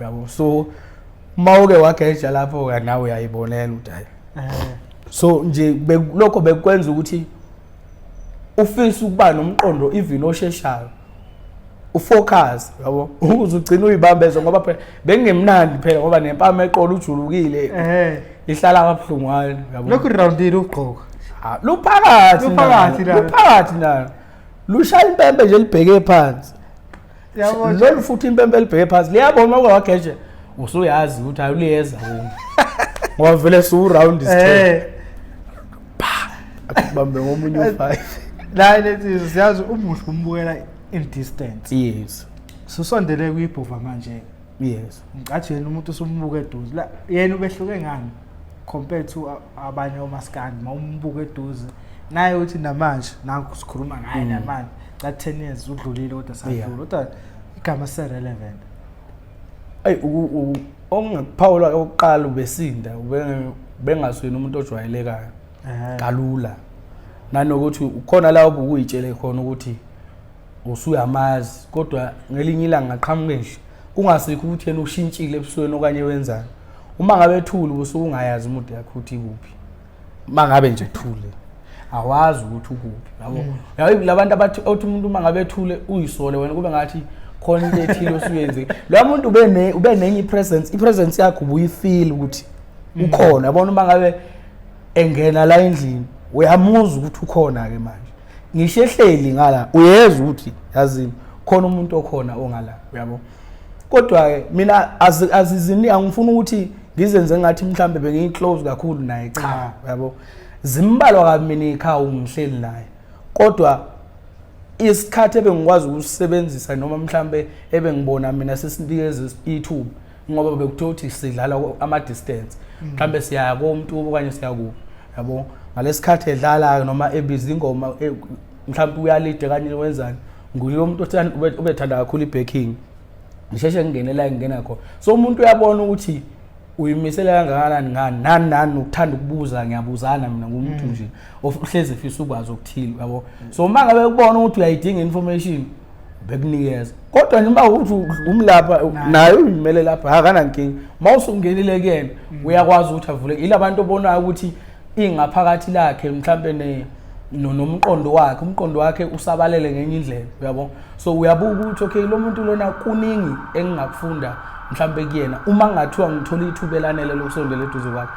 uyabo. So mawuke wageja lapho ke nawe uyayibonela ukuthi hayi so nje lokho bekwenza ukuthi ufisa ukuba nomqondo even osheshayo ufocus yabo ukuze ugcine uyibambeze ngoba phela bengemnandi phela ngoba nempama eqolo ujulukile ihlala kabuhlungwane yabo. Lokhu roundile ugqoka luphakathi nalo lushaya impempe nje libheke phansi yabo. Lolu futhi impempe libheke phansi liyabona wageja usuyazi ukuthi ayuliyeza ngoba vele su round is akubambe ngomunye u5 la lethi siyazi umuhle kumbukela in distance. Yes. Susondele kuyibhova manje. Yes. Ngicathi yena umuntu usumbuka eduze la yena ubehluke ngani compared to abanye omaskandi mawumbuka eduze naye uthi namanje nanku sikhuluma ngaye namanje la 10 years udlulile kodwa sadlula kodwa igama se relevant. Ay ongaphawula oqala ubesinda bengaswena umuntu ojwayelekayo kalula nanokuthi ukhona la obukuyitshele khona ukuthi usuyamazi kodwa ngelinye ilanga ngaqhamuke nje kungasikho ukuthi yena ushintshile ebusweni okanye wenzani. Uma ngabe ethule ubusungayazi umuntu yakho uthi kuphi mangabe nje ethule awazi ukuthi ukuphi yabo. Yayi labantu abathi umuntu uma ngabe ethule uyisole wena kube ngathi khona into ethile osuyenze lo muntu ube nenye ipresence yakho ubuyifeel ukuthi ukhona yabona. Uma ngabe engena la endlini uyamuzwa ukuthi ukhona ke manje ngishehleli ngala uyezwa ukuthi yazini khona umuntu okhona ongala uyabo. Kodwa ke mina azizini angifuni ukuthi ngizenze ngathi mhlambe bengiclose kakhulu naye cha yabo. Zimbalwa kabi mina ekhaya ngihleli naye kodwa isikhathi ebengikwazi ukusebenzisa noma mhlambe ebengibona mina sesinikeze ithuba ngoba bekuthothi sidlala ama distance mhlambe siya komuntu okanye siya kuphi yabo. Ngalesikhathi edlala noma ebiza ingoma mhlambe uyalide kanye wenzani ngulo muntu obethanda kakhulu ibacking ngisheshe ngingenela ngingena khona. So umuntu uyabona ukuthi uyimisela kangakanani nani ukuthanda ukubuza ngiyabuzana mina ngumuntu nje ohlezi efisa ukwazi ukuthile yabo. So uma ngabe ukubona ukuthi uyayidinga information bekunikeza kodwa noma ukuthi umlapha naye uyimele lapha akana nkingi mawusungenile kuyena uyakwazi ukuthi avule ilabantu obonayo ukuthi ingaphakathi lakhe mhlambe nomqondo wakhe usabalele ngenye indlela uyabo. So uyabuka ukuthi okay lo muntu lona kuningi engingakufunda mhlambe kuyena uma ngathiwa ngithola ithuba elanele lokusondela eduze kwakhe.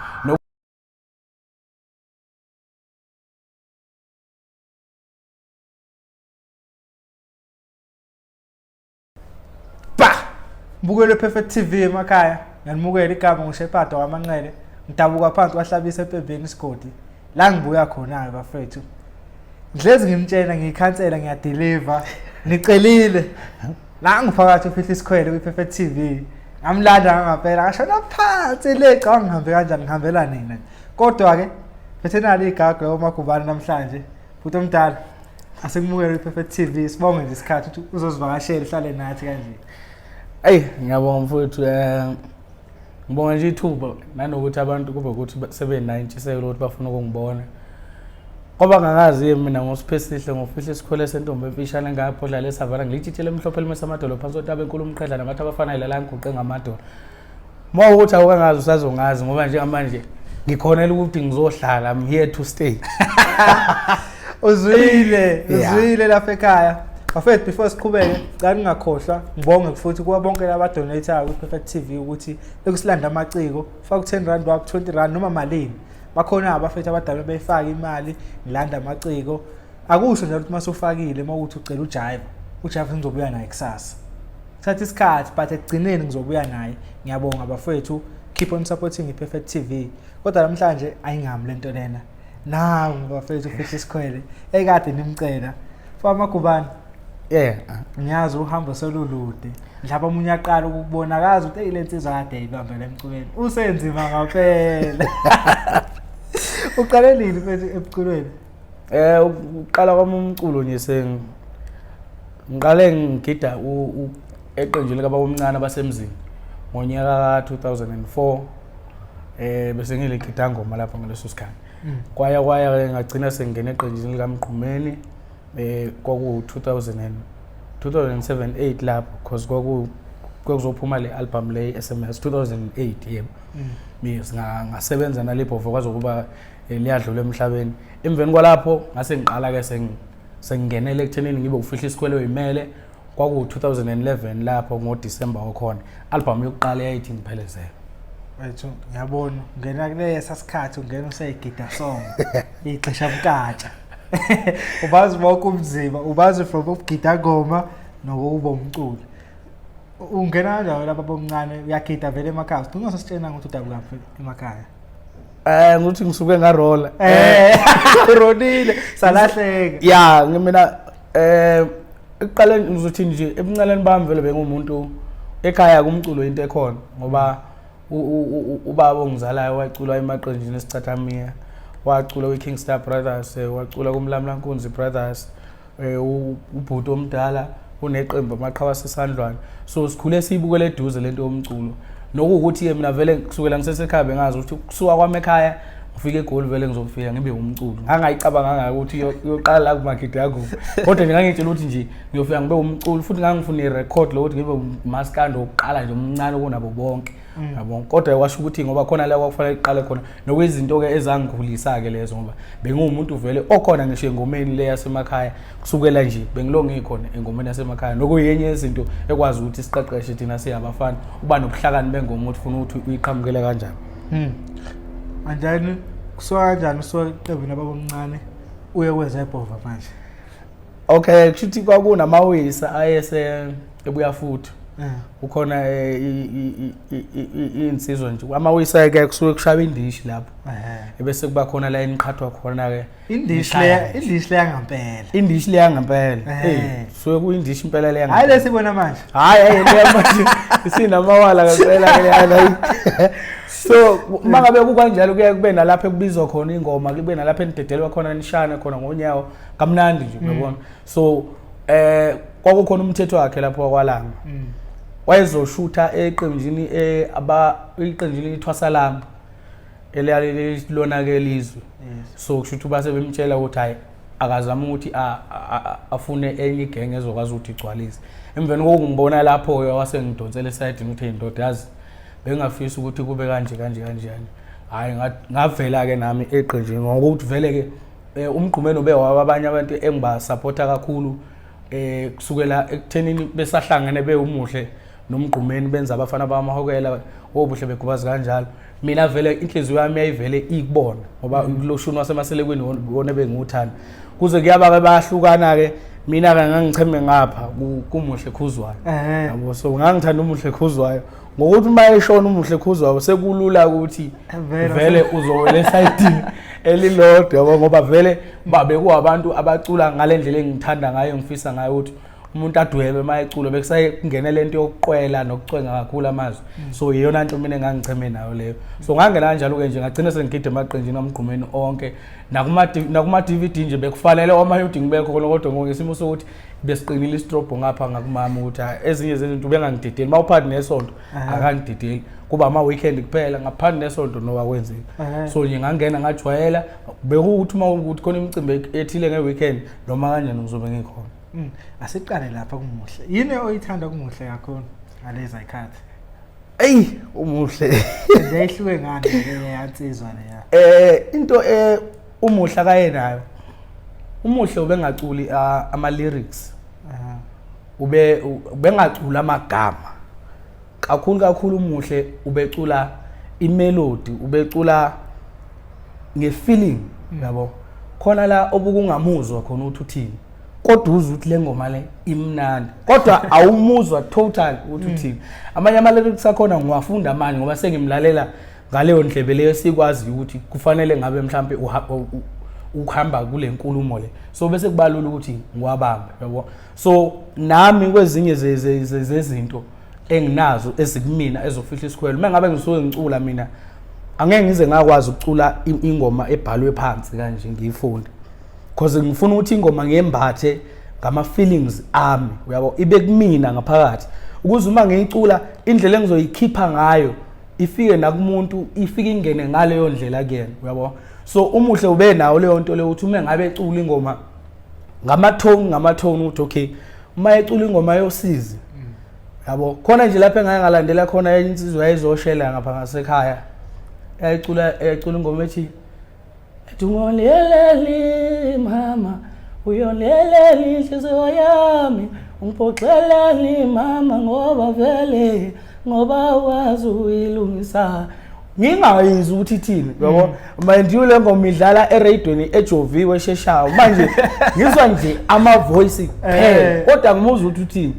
Mbukele Perfect TV emakhaya nganimukela igama ngushephado wamanqele ngidabuka phansi kwahlabisa empembeni isigodi la ngibuya khona bafethu. Ngilezi ngimtshela ngikhansela ngiyadeliver nicelile la ngiphakathi ufihla isikhwele kwi Perfect TV ngamlanda ngaphela ngashona phansi le cha ngihambe kanjani ngihambela nina kodwa ke bethenali igaga omakubani namhlanje futhi omdala asekumukela i Perfect TV sibonge nje isikhathi ukuthi uzosivakashela ihlale nathi kanje. Hey ngiyabonga mfowethu ngibonga nje ithuba nanokuthi abantu kube ukuthi sebe-90 ukuthi bafuna ukungibona ngoba ngakazi mina ngosiphesihle ngofihla isikhole sentombi emfishane ngapho dlala eSavana ngilitshithele emhlophe elimesa amadolo phansi otaba enkulu umqedla nabantu abafanele la ngiguqe ngamadolo. Uma ukuthi awukangazi usazongazi ngoba nje manje ngikhonela ukuthi ngizohlala I'm here to stay. Uzwile lapha ekhaya. Bafethu before siqhubeke cala ngingakhohlwa ngibonge futhi kuba bonke laba donate ku Perfect TV ukuthi ekusilanda amaciko faka u10 wakho 20 noma malini. Bakhona abafethu abadala beyifaka imali ngilanda amaciko akusho nje ukuthi masufakile mawuthi ucela ujive ngizobuya naye kusasa. Thatha isikhathi but ekugcineni ngizobuya naye. Ngiyabonga bafethu keep on supporting iPerfect TV. Kodwa namhlanje ayingami lento lena. Nawu bafethu ufihla isikhwele ekade nimcela. Fama kubani ngiyazi uhambo selulude mhlawumbe umunye aqala ukubonakaza ukuthi eyilensizwa kade ibambela emculweni usenzima ngaphela. Uqale nini mfethu ebuculweni? Uqala kwami umculo nje ngiqale ngigida eqenjini laba omncane abasemzini ngonyaka ka 2004 bese ngiligida ngoma lapha ngaleso sikhathi. Kwaya ngagcina sengena eqenjini likaMgqumeni kwaku 2007-8 lapho because kwekuzophuma le album le SMS 2008 yebo ngasebenza nalebhovo kwaze kuba liyadlula emhlabeni emveni kwalapho ngase ngiqala ke sengingenele ekuthenini ngibe ufihla isikwele oyimele kwaku 2011 lapho ngoDisemba wakhona album yokuqala yayithi ngiphelezele wethu ngiyabona ngena kule sasikhathi ungena usayigida song ixesha bukatsha ubazi bonke umzimba ubazi from ukugida ngoma nokuba umculo ungena kanjani lapha bomncane uyagida vele emakhaya ungasasitshena ukuthi udabuka emakhaya nguthi ngisuke ngarola uronile salahleka ya mina ekuqaleni ngizothi nje ebuncaleni bami vele bengumuntu ekhaya kumculo into ekhona ngoba ubaba ongizalayo wacula emaqenjini esicathamia wacula weKingstar Brothers wacula kumlamla Nkunzi Brothers ubhuti omdala uneqembu amaqhawa sesandlwana so sikhule sibukele eduze lento yomculo nokuthi ke mina vele kusukela ngisesekhaya bengazi ukuthi kusuka kwami ekhaya ufike eGoli vele ngizofika ngibe umculo angayicabanga ukuthi yoqala la kumakhithi yakho kodwa nje ngangitshela ukuthi nje ngiyofika ngibe umculo futhi ngangifuna irecord lo ukuthi ngibe umaskando oqala nje omncane kunabo bonke yabona kodwa washo ukuthi ngoba khona la kwakufanele iqale khona nokwezinto ke ezangikhulisa ke lezo ngoba bengumuntu vele okhona ngisho engomeni le yasemakhaya kusukela nje bengilonge ngikhona engomeni yasemakhaya nokuyenye izinto ekwazi ukuthi siqeqeshe thina siyabafana uba nobuhlakani bengoma ukuthi ufuna ukuthi uyiqhamukele kanjani anjani kusuka kanjani usuka eqebini ababomncane uye kwenza ebhova manje okay kushuthi kwakunamawisa ayese ebuya futhi ukhona insizwa nje amawisa ke kusuke kushaba indishi lapho ebese kuba khona la eniqhathwa khona ke indishi le yangampela indishi le yangampela suke kuyindishi impela le hayi lesibona manje hayi le manje sinamawala kaphela ke yana so mangabe kukanjalo kuye kube nalapha ekubizwa khona ingoma kube nalapha enidedelwa khona nishana khona ngonyawo kamnandi nje uyabona so kwakukhona umthetho wakhe lapho kwalanga wayezoshutha eqenjini iqenjini ithwasalamba eliyalilona ke lizwe so kushuthi base bemtshela ukuthi hayi akazama ukuthi afune enye igenge ezokwazi ukuthi igcwalise emveni kokungibona lapho wasengidonsela esayidini ukuthi indoda yazi bengafisa ukuthi kube kanje hayi ngavela ke nami eqenjini ngokuthi vele ke umgqumeni obe wabanye abantu engibasupporta kakhulu kusukela ekuthenini besahlangene beumuhle nomgqumeni benza abafana bamahokela obuhle begubazi kanjalo mina vele inhliziyo yami yayivele ikubona ngoba kuloshuni wasemaselekweni wona benguthanda kuze kuyaba ke bayahlukana ke mina ke ngangicheme ngapha kumuhle khuzwayo yabo so ngangithanda umuhle khuzwayo ngokuthi mayeshona umuhle khuzwayo sekulula ukuthi vele uzowela esayidini elilodwa ngoba vele babe kuabantu abacula ngalendlela engithanda ngayo ngifisa ngayo ukuthi umuntu adwebe mayecula bekusayengenele lento yokuqwela nokucwenga kakhulu amazwi so iyona nto mina engangicheme nayo leyo so ngangena kanjalo ke nje ngagcina sengigide emaqenjini omgqumeni onke nakuma DVD nje bekufanele omayudi ngibekho kodwa ngesimo sokuthi besiqinile istrobo ngapha ngakumama ukuthi ezinye zezinto bengangidideli mawuphandi nesonto akangidideli kuba ama weekend kuphela ngaphandi nesonto noba kwenzeka so nje ngangena ngajwayela bekuthi uma ukuthi khona imicimbi ethile ngeweekend noma kanjani ngizobe ngikhona asiqale lapha kumuhle yini oyithanda kumuhle kakhulu ngaleza ikhathi umuhle ndayihluke ngani ke yansizwa leya into umuhle akayenayo umuhle ubengaculi ama lyrics ubengacula amagama kakhulu umuhle ubecula imelody ubecula ngefeeling yabo khona la obukungamuzwa khona ukuthi uthini kodwa uzwe ukuthi le ngoma le imnandi kodwa awumuzwa total ukuthi uthini amanye ama lyrics akhona ngiwafunda manje ngoba sengimlalela ngaleyo ndlebe leyo sikwazi ukuthi kufanele ngabe mhlambe uhamba kule nkulumo le so bese kubalula ukuthi ngiwabambe yabo so nami kwezinye zezinto enginazo ezikumina ezofihla isikhwelo mangabe ngisuke ngicula mina angeke ngize ngakwazi ukucula ingoma ebhalwe phansi kanje ngiyifunde because ngifuna ukuthi ingoma ngiyembathe ngama feelings ami uyabo ibe kumina ngaphakathi ukuze uma ngiyicula indlela engizoyikhipha ngayo ifike nakumuntu ifike ingene ngaleyo ndlela kuyena uyabo so umuhle ube nawo leyo nto leyo uthi uma ngabe ecula ingoma ngama tone uthi okay uma ecula ingoma yosizi yabo khona nje lapha engalandela khona enye insizwa yayizoshela ngapha ngasekhaya eyacula ingoma ethi Ungoleleli mama uyoleleli inhliziyo yami ungiphoxeleli mama ngoba wazi uyilungisa ngingayizwa ukuthi ithini yabo manje le ngoma idlala eradioini ejoviwe esheshayo manje ngizwa nje ama voice kodwa ngimuzwa ukuthi uthini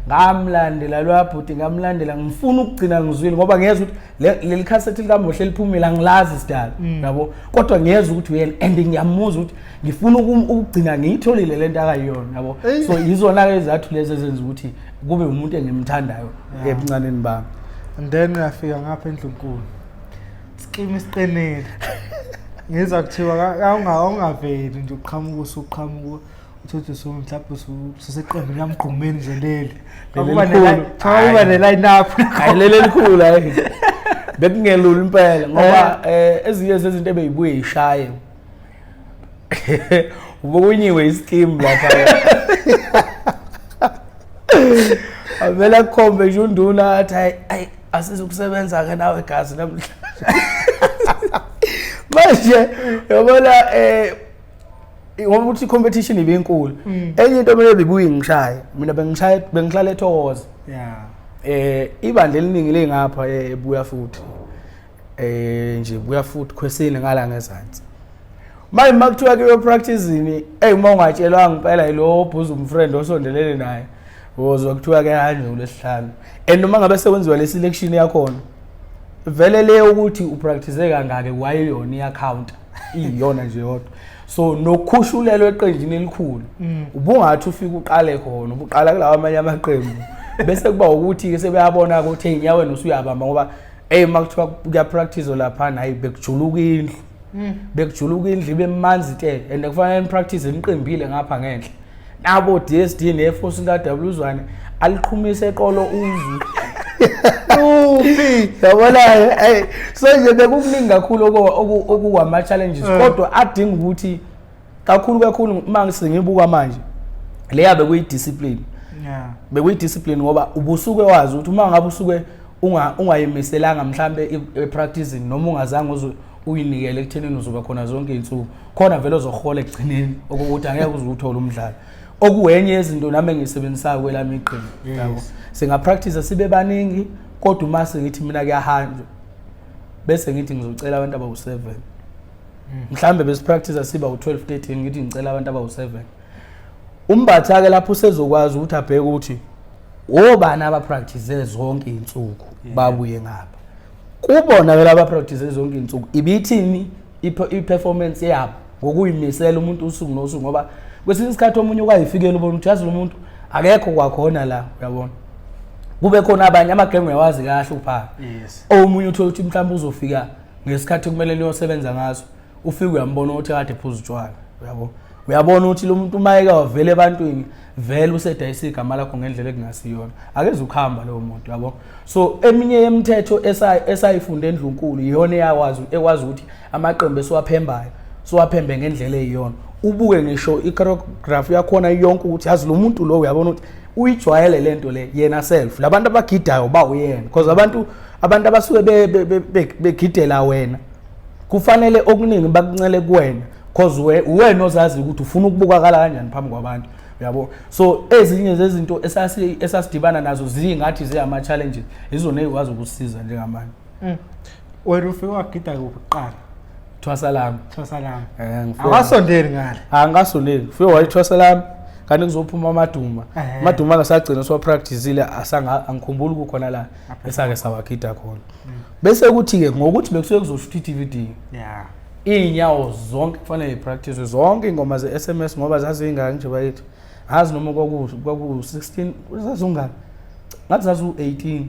ngamlandela lwabhuti ngamlandela ngifuna ukugcina ngizwile ngoba ngiyeza ukuthi leli cassette likaMohle liphumile angilazi sidala yabo kodwa ngiyeza ukuthi uyena and ngiyamuzwa ukuthi ngifuna ukugcina ngiyitholile lento akayiyona yabo so izona ke izathu lezi ezenza ukuthi kube umuntu engimthandayo ebuncaneni bami and then uyafika ngapha endlunkulu Skimi siqinile ngizwa kuthiwa awungaveli nje uqhamuka uthi mhlawumbe useqembini lamgqumeni nje leli akuba ne-line up ayilele elikhulu hayi bekungelula impela ngoba ezinye zezinto ebeyibuye ishaye ubokunyiwe ischeme lapha avela kukhombe nje unduna athi hayi asizukusebenza ke nawe gazi namhlanje manje yabona ngoba uthi competition ibenkulu enye into mina bebuye ngishaye mina bengihlala eThokoza ibandla eliningi lengapha ebuya futhi nje buya futhi Khwesini ngala ngezansi manje makuthiwa ke practicing uma ungatshelwa ngempela yilo obhuza umfriend osondelene naye uzwa kuthiwa ke hanje kulesihlanu and noma ngabe sekwenziwa le selection yakhona vele le ukuthi upractice kangake wayeyona iaccount iyona nje yodwa so nokhushulelo eqenjini elikhulu ubungathi ufika uqale khona ubuqala kulawa amanye amaqembu bese kuba ukuthi ke sebeyabona ukuthi enyaweni usuyabamba ngoba makuthiwa kuya practice lapha nayi bekujuluka indlu bekujuluka indlu bemanzi te and kufanele practice eniqembile ngapha ngenhla nabo DSD neForce kaWzwane aliqhumisa eqolo uzu yabona so nje bekukuningi kakhulu okuwama challenges kodwa adinga ukuthi kakhulu manje ngibuka manje le yabe kuyidiscipline bekuyidiscipline ngoba ubusuke wazi ukuthi uma ngabe usuke ungayimiselanga mhlambe epracticing noma ungazange uyinikele ekuthenini uzoba khona zonke izinsuku khona vele uzohola egcineni ukuthi angeke uzuthola umdlalo okuwenye yezinto nami engisebenzisayo kwelami iqembu yabo singapractice sibe baningi kodwa uma sengithi mina kuyahanjwa bese ngithi ngizocela abantu abawu7 mhlambe besipractice siba u12 13 ngithi ngicela abantu abawu7 umbatha ke lapho usezokwazi ukuthi abheke ukuthi obani abapractice zonke izinsuku babuye ngapha kubona ke laba practice zonke izinsuku ibithini iperformance yabo ngokuyimisela umuntu usuku nosuku ngoba kwesinye isikhathi omunye ukayifikela ubona ukuthi yazi lo muntu akekho kwakhona la uyabona kube khona abanye amagame uyawazi kahle upha omunye uthola ukuthi mhlawumbe uzofika ngesikhathi kumele niyosebenza ngaso ufike uyambona ukuthi kade phuza utshwala uyabona ukuthi lo muntu mayeke wavele ebantwini vele usedayisa igama lakho ngendlela ekungasiyona akeze ukuhamba lo muntu yabo so eminye yemithetho esayifunde endlunkulu iyona ekwazi ukuthi amaqembu esiwaphembayo siwaphembe ngendlela eyiyona ubuke ngisho ichoreography yakhona yonke ukuthi yazi lo muntu lo uyabona ukuthi uyijwayele lento le yena self labantu abagidayo ba uyena because abantu abasuke begidela wena kufanele okuningi bakuncele kuwena because wena ozazi ukuthi ufuna ukubukakala kanjani phambi kwabantu yabo so ezinye zezinto esasidibana nazo zingathi ziyama challenges izona ezikwazi ukusiza njengamanje wena ufike wagida ukuqala Thwasalami awasondeli ngale angasondeli ufike wayithwasalami kanti kuzophuma amaduma ngasagcina so practiceile angikhumbula ukukhona la esake sawagida khona bese kuthi ke ngokuthi bekusuke kuzoshuta iDVD inyawo zonke kufanele ipractice zonke ingoma ze-SMS ngoba zazingaka nje bayithi azi noma kwaku16 uzazungana ngathi zazu18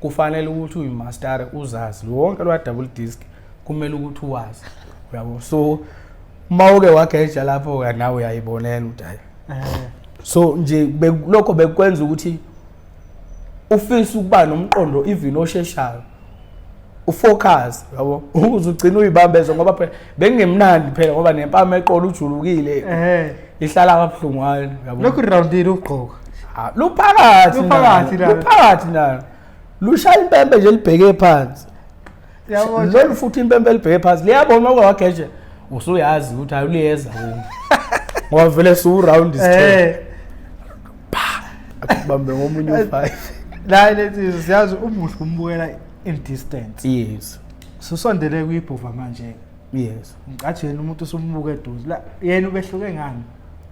kufanele ukuthi uyimaster uzazi wonke lwa double disc kumele ukuthi uwazi uyabo so mawuke wageja lapho nawe uyayibonela ukuthi hayi so nje lokho bekwenza ukuthi ufisa ukuba nomqondo even osheshayo ufocus yabo uzugcina uyibambeza ngoba phela bengemnandi phela ngoba nempama eqolo ujulukile ihlala kabuhlungwane yabo lokhu roundile ugqoka luphakathi nalo lushaya impembe nje libheke phansi lolu futhi impembe libheke phansi liyabona ukwageje usuyazi ukuthi ayuliyeza ngoba vele su round is 10 akubambe ngomunye u5 la lethi siyazi umuhle umbukela in distance. Yes. Susondele kuyibhuva manje. Yes. Ngicathi yena umuntu usumbuka eduze. La yena ubehluke ngani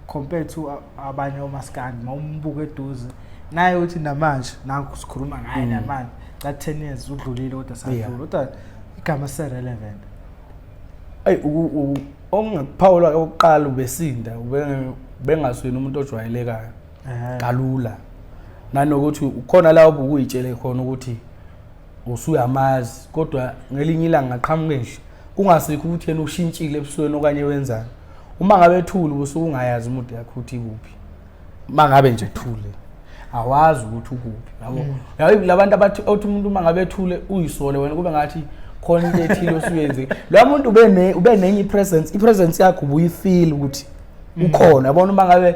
compared to abanye omaskandi mawumbuka eduze. Naye uthi namanje nanku sikhuluma ngaye namanje. Ka 10 years udlulile kodwa sadlula. Kodwa igama se relevant. Ay ongakuphawula oqala ubesinda bengaswena umuntu ojwayelekayo. Kalula. Nanokuthi ukhona la obukuyitshele khona ukuthi usuyamazi kodwa ngelinye ilanga ngaqhamuke nje kungasikho ukuthi yena ushintshile ebusweni okanye wenzani. Uma ngabe ethule usuke ungayazi umuntu yakho uthi kuphi. Mangabe nje ethule awazi ukuthi ukuphi yabo. Yayi labantu abathi umuntu uma ngabe ethule uyisole wena kube ngathi khona into ethile osuyenze. Lo muntu ube nenye ipresence yakho ubuyifeel ukuthi ukhona yabona uma ngabe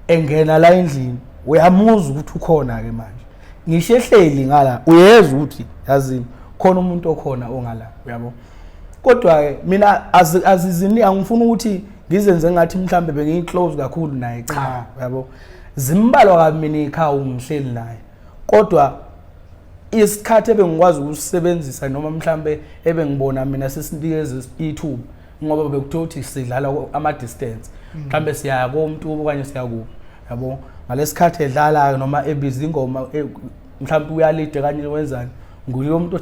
engena la endlini uyamuza ukuthi ukhona ke manje. Ngishehleli ngala uyeza ukuthi yazi khona umuntu okhona ongala uyabo. Kodwa ke mina azizini angifuni ukuthi ngizenze ngathi mhlambe bengiclose kakhulu naye cha yabo. Zimbalwa kabi mina ekhaya ungihleli naye. Kodwa isikhathi ebengikwazi ukusebenzisa noma mhlambe ebengibona mina sesinikeze ithuba ngoba bekuthothi sidlala ama distance. Mhlambe siya komuntu okanye siya ku yabo. Ngalesikhathi edlala noma ebiza ingoma mhlawumbe uyalide kanye wenzani nguye umuntu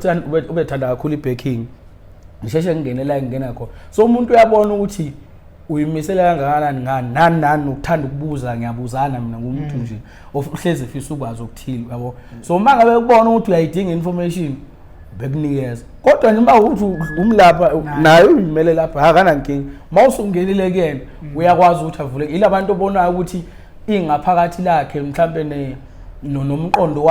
obethanda kakhulu ibacking ngisheshe ngingenela ngingena khona so umuntu uyabona ukuthi uyimisela kangakanani nani ukuthanda ukubuza ngiyabuzana mina ngumuntu nje ohleze efisa ukwazi ukuthila yabo so uma ngabe ukubona ukuthi uyayidinga information bekunikeza kodwa nje uma uthi umlapha naye uyimele lapha akana nkingi mawusungenile kuyena uyakwazi ukuthi avule ilabantu obonayo ukuthi ingaphakathi lakhe mhlambe nomqondo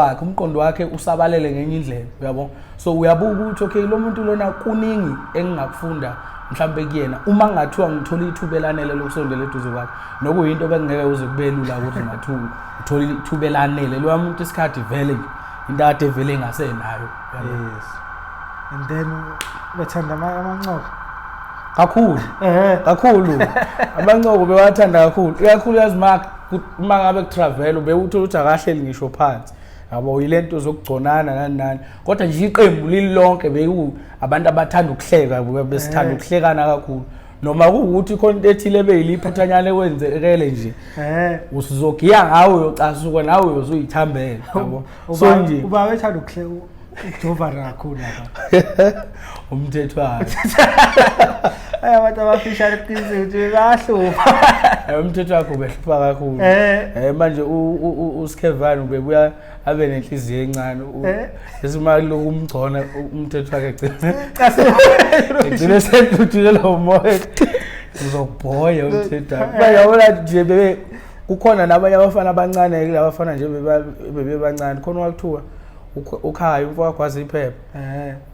wakhe usabalele ngenye indlela uyabo so uyabuka ukuthi okay lo muntu lona kuningi engingakufunda mhlambe kuyena uma ngathiwa ngithola ithubelanele lokusondela eduze kwakhe nokuyinto bengeke uze kubelula ukuthi ngathu uthola ithubelanele lo muntu isikhathi vele into ade vele engasenayo yes and then bethanda amancoko kakhulu abancoko bewathanda kakhulu yazi uma ngabe kutravel ubewuthola ukuthi akahleli ngisho phansi yabo uyilento zokugconana nani kodwa nje iqembu lilonke beku abantu abathanda ukuhleka besithanda ukuhlekana kakhulu noma ukuthi khona into ethile beyiliphuthanyane kwenzekele nje usizogiya ngawe uyocasuka nawe uzuyithambela yabo so nje uba wethanda ukuhleka ukujova kakhulu lapha umthetho wakhe abantu abafishane eqinisile ukuthi bayahlupha umthetho wakho ubehlupha kakhulu manje uSkevani ubebuya abe nenhliziyo encane esimali lokumgcona umthetho wakhe egcina sentuthile lo moya uzobhoya umthetho bayabona nje bebe kukhona nabanye abafana abancane kulabafana nje bebe bancane khona wakuthiwa ukhaya umfowakwazi iphepha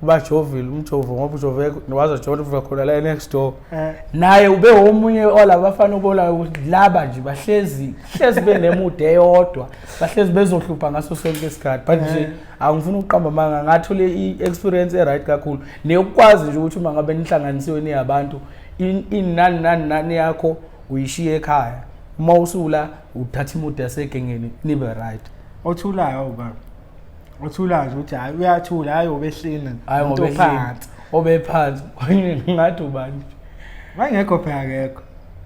bajovile umjovo ngoba ujove waza jova khona la next door naye ube omunye olabafana ubona ukuthi laba nje bahlezi benemude eyodwa bahlezi bezohlupha ngaso sonke isikhathi but nje angifuni uqamba manga ngathole iexperience eright kakhulu neyokwazi nje ukuthi uma ngabe nihlanganisiwe niyabantu inani yakho uyishiye ekhaya uma usula uthatha imude yasegengeni nibe right othulayo baba uthulaza ukuthi hayi uyathula hayi obehlina hayi ngobephansi obephansi ngathi ubani wayengekho phela akekho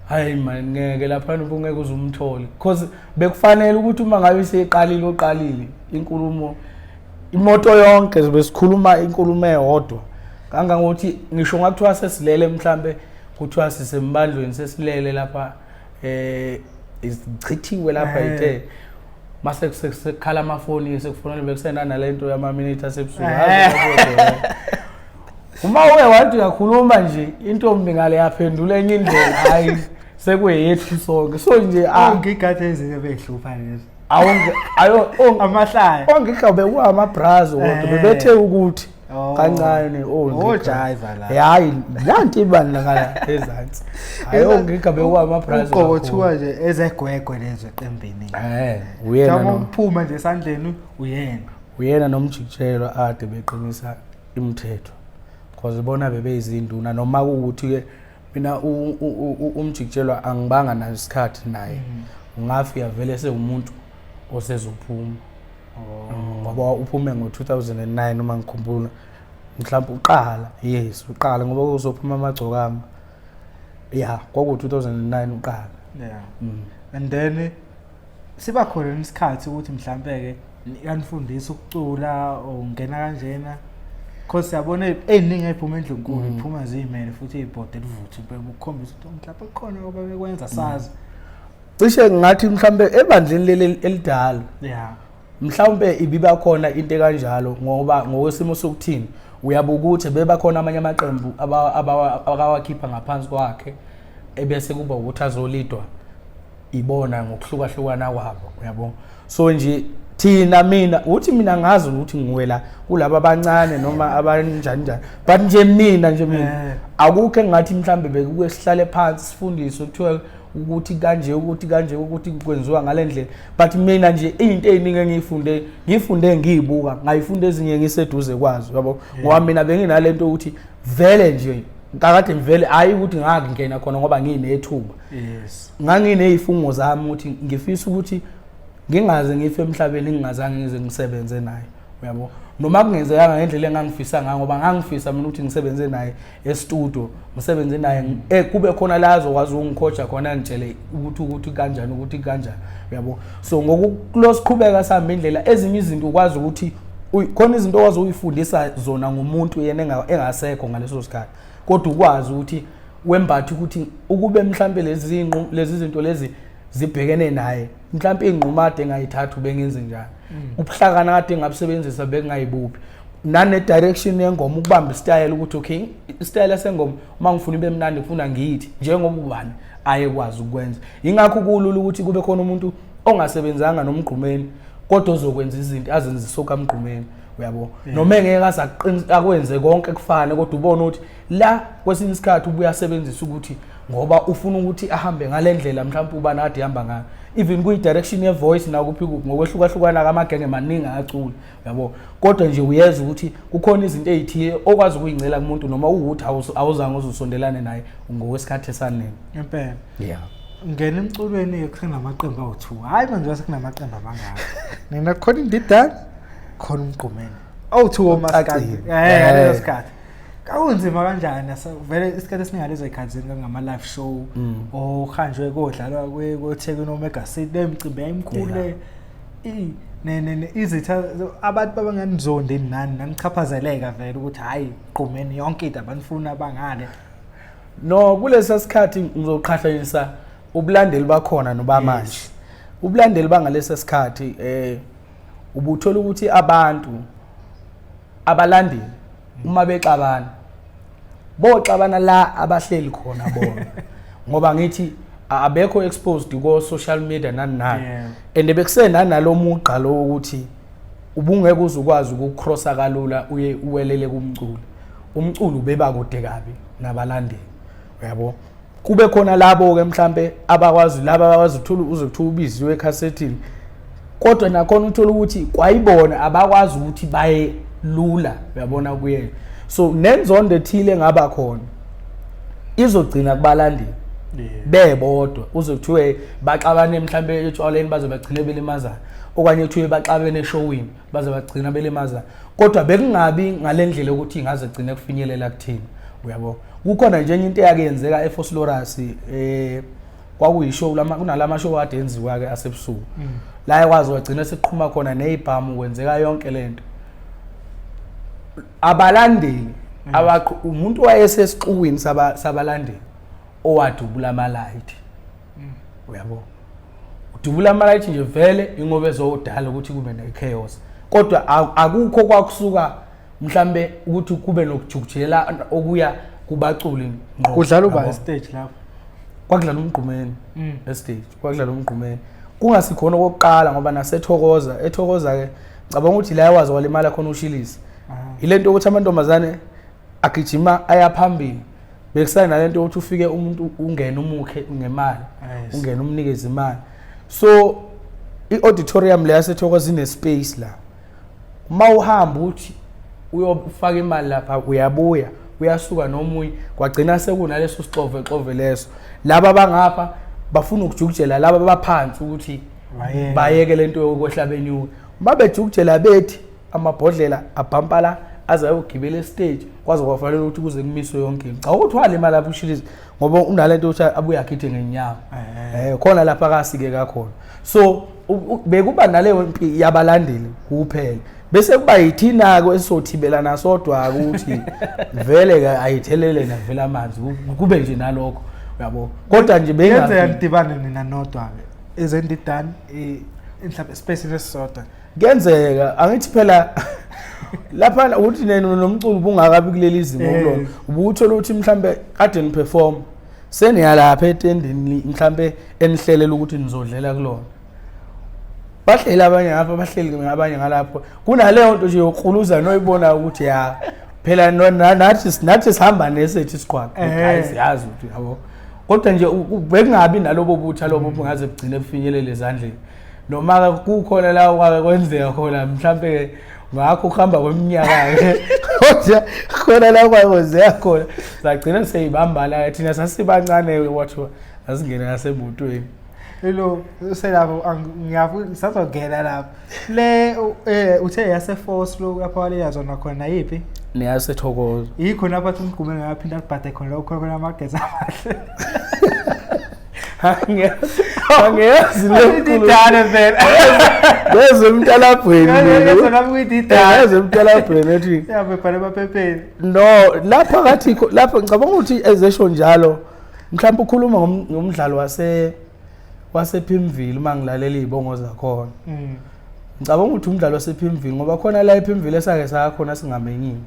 hayi man ngeke lapha ungeke uzumthole because bekufanele ukuthi uma ngabe seqalile oqalile inkulumo imoto yonke besikhuluma inkulumo eyodwa kangangokuthi ngisho ngakuthiwa sesilele mhlambe kuthiwa sisembandlweni sesilele lapha ichithiwe lapha ite mase kusekhala amafoni sekufonela bekusena lento yama minute asebusuku uma uwe wathi uyakhuluma nje intombi ngale yaphendula enye indlela hayi sekuyethu sonke so nje ngigade ezinye behlupha lezi ayo amahlaya ongikhabe kuama brazo kodwa bebethe ukuthi kancane ojiva la hayi nanti ibani la ezansi hayo ngigabe kwama prize ukothiwa nje ezegwegwe lezo eqembini uyena noma uphuma nje esandleni uyena nomjikijelo ade beqinisa imithetho because bona bebeyizinduna noma ukuthi ke mina umjikijelo angibanga naso isikhathi naye ungafika vele sewumuntu osezophuma ngoba uphume ngo2009 uma ngikhumbula mhlawumbe uqala ngoba uzophuma amagcokama kwaku 2009 uqala and then siba khona isikhathi ukuthi mhlawumbe ke yanifundisa ukucula ongena kanjena because yabona eziningi eziphuma endlunkulu iphuma zimele futhi izibhode livuthu ukukhombisa ukuthi mhlawumbe khona ngoba bekwenza sazi cishe ngathi mhlawumbe ebandleni elidala mhlawumbe ibiba khona into ekanjalo ngoba ngokwesimo sokuthini uyabuka ukuthi bebakhona amanye amaqembu abawakhipha ngaphansi kwakhe ebese kuba ukuthi azolidwa ibona ngokuhlukahlukana kwabo uyabona so nje mina ngazi ukuthi ngiwela kulabo abancane noma abanjani but nje mina akukho engathi mhlambe bekuke sihlale phansi sifundiswe kuthiwa ukuthi kanje kwenziwa ngalendlela but mina nje into eziningi ngifunde ngiyibuka ngayifunde ezinye ngiseduze kwazi yabo ngoba mina benginalento ukuthi vele nje kakade ngivele hayi ukuthi ngingena khona ngoba nginethuba nganginezifungo zami ukuthi ngifisa ukuthi ngingaze ngife emhlabeni ngingazange ngize ngisebenze naye uyabo noma kungenzeka ngendlela engangifisa ngayo ngoba ngangifisa mina ukuthi ngisebenze naye e-studio ngisebenze naye kube khona la azokwazi ukungikhoja khona ngitshele ukuthi kanjani uyabo so ngokusiqhubeka sihamba indlela ezinye izinto ukwazi ukuthi khona izinto okwazi ukuyifundisa zona ngumuntu yena engasekho ngaleso sikhathi kodwa ukwazi ukuthi wembathe ukuthi ukube mhlambe lezi zinto lezi zibhekene naye mhlambe ingqumade engayithatha bengenze njani ubuhlakana kade ngabusebenzisa bekungayibuphi nane direction yengoma ukubamba style ukuthi okay style sengoma mangifuna ibe mnandi ngifuna ngiyithi njengoba ubani ayekwazi ukwenza ingakho kulula ukuthi kube khona umuntu ongasebenzanga nomgqumeni kodwa ozokwenza izinto azenzisa okamgqumeni uyabo noma engeke akwenze konke kufane kodwa ubone ukuthi la kwesinye isikhathi ubuya sebenzisa ukuthi ngoba ufuna ukuthi ahambe ngalendlela mhlawumbe ubani ade ihamba ngayo even kuyi direction ye voice na kuphi ngokwehlukahlukana kamagenge maningi acula yabo kodwa nje uyeza ukuthi kukhona izinto ezithiye okwazi ukuyingcela kumuntu noma ukuthi awuzange uzusondelane naye ngokwesikhathi esanele impela ngena emculweni kusenamaqembu awu2 hayi manje wasekunamaqembu amangaka nina khona indidana khona umgqumeni awu2 omasikhathi leso sikhathi kawunzima kanjani vele isikhathi esingalezo ikhazini ngama live show ohanjwe kodlalwa kweThekwini Omega City emicimbi emkhulu izitha abantu babanganizonde nani nanichaphazeleka vele ukuthi hayi gqumeni yonke into abanifuna bangale no kulesa sikhathi ngizoqhahlanisa ubulandeli bakhona noba manje ubulandeli bangalesa sikhathi ubuthola ukuthi abantu abalandeli uma bexabana boxabana la abahleli khona bona ngoba ngithi abekho exposed ko social media nani and bekusena nalomugqa lo ukuthi ubungeke uzukwazi ukukrossa kalula uye uwelele umculo beba kude kabi nabalandeli uyabo kube khona labo ke mhlambe abakwazi uthola uzokuthola ubiziwe ecassette kodwa nakhona uthola ukuthi kwayibona abakwazi ukuthi baye lula uyabona kuyena so nenzondo ethile ngaba khona izogcina kubalandeli bebodwa uzokuthiwe baxabane mhlambe etshwaleni baze bagcine belimazana okanye ethiwe baxabene eshowini baze bagcina belimazana kodwa bekungabi ngalendlela ukuthi ingaze gcine kufinyelela kuthini uyabo kukhona nje into eyakenzeka eFoslorus kwakuyishow kunalama show ade enziwa ke asebusuku la yakwazi wagcina siqhuma khona nezibhamu kwenzeka yonke lento abalandeli umuntu wayesesiqhuwini sabalandeli owadubula amalight uyabo udubula amalight nje vele ingobe ezodala ukuthi kube nechaos kodwa akukho kwakusuka mhlambe ukuthi kube nokujukujela okuya kubaculi kudlala uba stage lapho kwakudlala umgqumeni stage kwakudlala umgqumeni kungasikhona kokuqala ngoba nasethokoza ethokoza ke ngicabanga ukuthi la yawazi walimala khona ushilisi ilento ukuthi amantombazane agijima ayaphambili bekusana lento ukuthi ufike umuntu ungena umukhe ngemali ungena umnikeze imali so i-auditorium le yaseThokoza ine space la uma uhamba uthi uyofaka imali lapha uyabuya uyasuka nomunye kwagcina sekunaleso sixove leso laba bangapha bafuna ukujukujela laba baphansi ukuthi bayeke lento yokwehla benyuka babejukujela bethi amabhodlela abhampala azayogibela stage kwaze kwafanele ukuthi kuze kumiswe yonke cha ukuthi wale imali lapho ushilize ngoba unalento ukuthi abuye akhithe ngenyama khona lapha akasike kakhona so bekuba naleyo impi yabalandeli kuphela bese kuba yithina ke esizothibelana sodwa ukuthi vele ke ayithelele navela amanzi kube nje nalokho uyabo kodwa nje bengaze yadibana nina nodwa ke ezendidani inhlamba space lesisodwa kuyenzeka angithi phela lapha uthi nomculo ubungakabi kuleli izimo kulona ubuthola ukuthi mhlambe kade ni perform seniyalapha etendini mhlambe enihlelela ukuthi nizodlela kulona bahlela abanye ngapha bahleli ngabanye ngalapho kunaleyo nto nje yokhuluza noyibona ukuthi ya phela nathi sihamba nesethi siqhwaqa ayisiyazi ukuthi yabo kodwa nje bekungabi nalobo butha lobo bungaze bugcine bufinyelele ezandleni noma kukhona la kwenzeka khona mhlambe ngakho ukuhamba kweminyaka ke kodwa khona la kwakwenzeka khona sagcina seyibamba la thina sasibancane watho asingena nasemotweni Hello, uselapho ngiyafuna sazogela lapha. Le uthe yase force lo lapha wale yazona khona yipi? NeyaseThokoza. Yikho lapha umgume ngaphinda kubhade khona lokho khona amagezi amahle. Angiyazi ididane vele. Bezemntalabhweni. Ngezona kuyididane. Bezemntalabhweni ethi. Yabe bhala emaphepheni. No, lapha ngathi lapha ngicabanga ukuthi ezesho njalo mhlawumbe ukhuluma ngomdlalo wasePimville mangilalela izibongo zakhona. Ngicabanga ukuthi umdlalo wasePimville ngoba khona la ePimville esake sakhona singamenyini.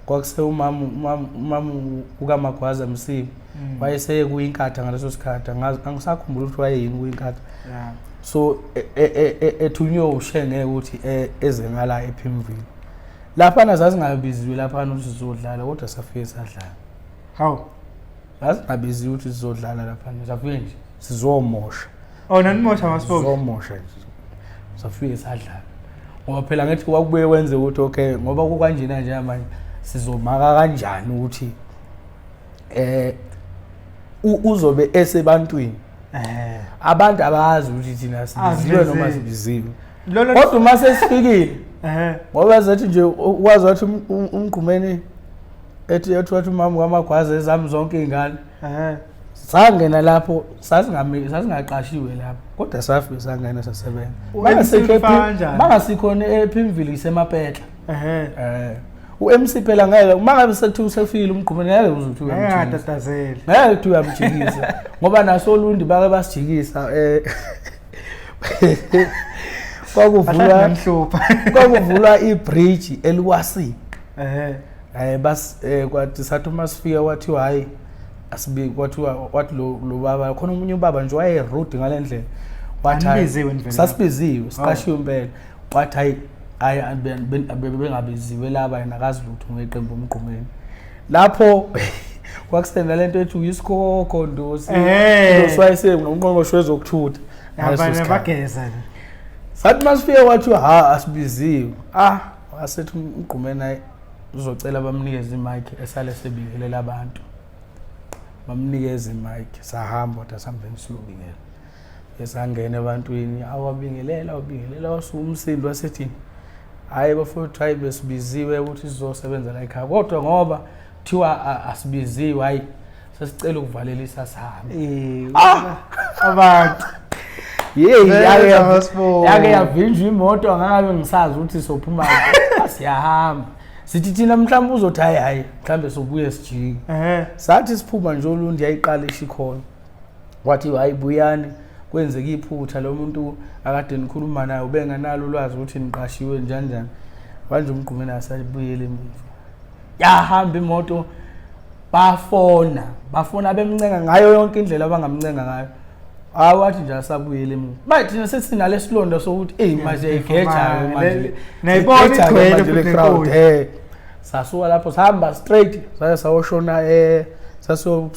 Kwakuse umama ukaMagwaza Msibi wayeseye kuyinkatha ngaleso sikhathi angisakhumbula ukuthi wayeyini kuyinkatha. So ethunywe ushenge ukuthi eze ngala ePimville. Lapha nazazingabiziwe lapha ukuthi sizodlala kodwa safike sadlala. How? Asingabiziwe ukuthi sizodlala lapha safike nje sizomosha. Oh nanimosha masipho. Sizomosha nje. Safike sadlala. Ngoba phela ngithi kwakubuye wenze ukuthi okay ngoba kukanjena nje manje sizomaka kanjani ukuthi uzobe esebantwini abantu abazi ukuthi thina sibiziwe noma sibiziwe kodwa mase sifikile ngoba zathi nje ukwazi wathi umgqumeni ethi wathi umama kaMagwaza ezami zonke izingane sangena lapho sasingaqashiwe lapho kodwa safike sangena sasebenza mangasikhona ePimville isemapetla uMC phela ngeke mangabe sethi usefile umgqumeni ngeke uzothi uyatatazela ngeke uthi uyamjikisa ngoba naso Lundi bake basijikisa kwakuvula ibridge eLuwasi bas kwathi sathi masifika wathi hayi asibi wathi lo baba khona umunye ubaba nje waye rude ngalendlela wathi sasibiziwe siqashiwe impela wathi hayi bengabiziwe laba nakazi lutho ngeqembu umgqumeni lapho kwakusena lento ethi uyisikoko ndosi noswayise ngqongqosho wezokuthutha abanye bageza sathi masifike wathi asibiziwe wasethi umgqumeni naye uzocela bamnikeze imic esale sebingelela abantu bamnikeze imic sahamba kodwa sambeni silubingela esangena ebantwini awabingelela wasumsindo wasethi hayi bafuna try besibiziwe ukuthi sizosebenza la ekhaya kodwa ngoba thiwa asibiziwe hayi sesicela ukuvalelisa sahamba abantu yake yavinjwa imoto angabe ngisazi ukuthi sophuma siyahamba sithi thina mhlawumbe uzothi hayi mhlambe sobuye sijike sathi siphuma nje uLundi yayiqala ishikhona wathi hayi buyani kwenzeka iphutha lo muntu akade nikhuluma naye ubenganalo ulwazi ukuthi niqashiwe njani manje umgqumeni asayibuyele emuva yahamba imoto bafona bemncenga ngayo yonke indlela abangamncenga ngayo awathi nje asabuyele emuva manje thina sesina lesilonda sokuthi manje igeja manje nayibona igcwele le crowd sasuka lapho sahamba straight sayoshona saso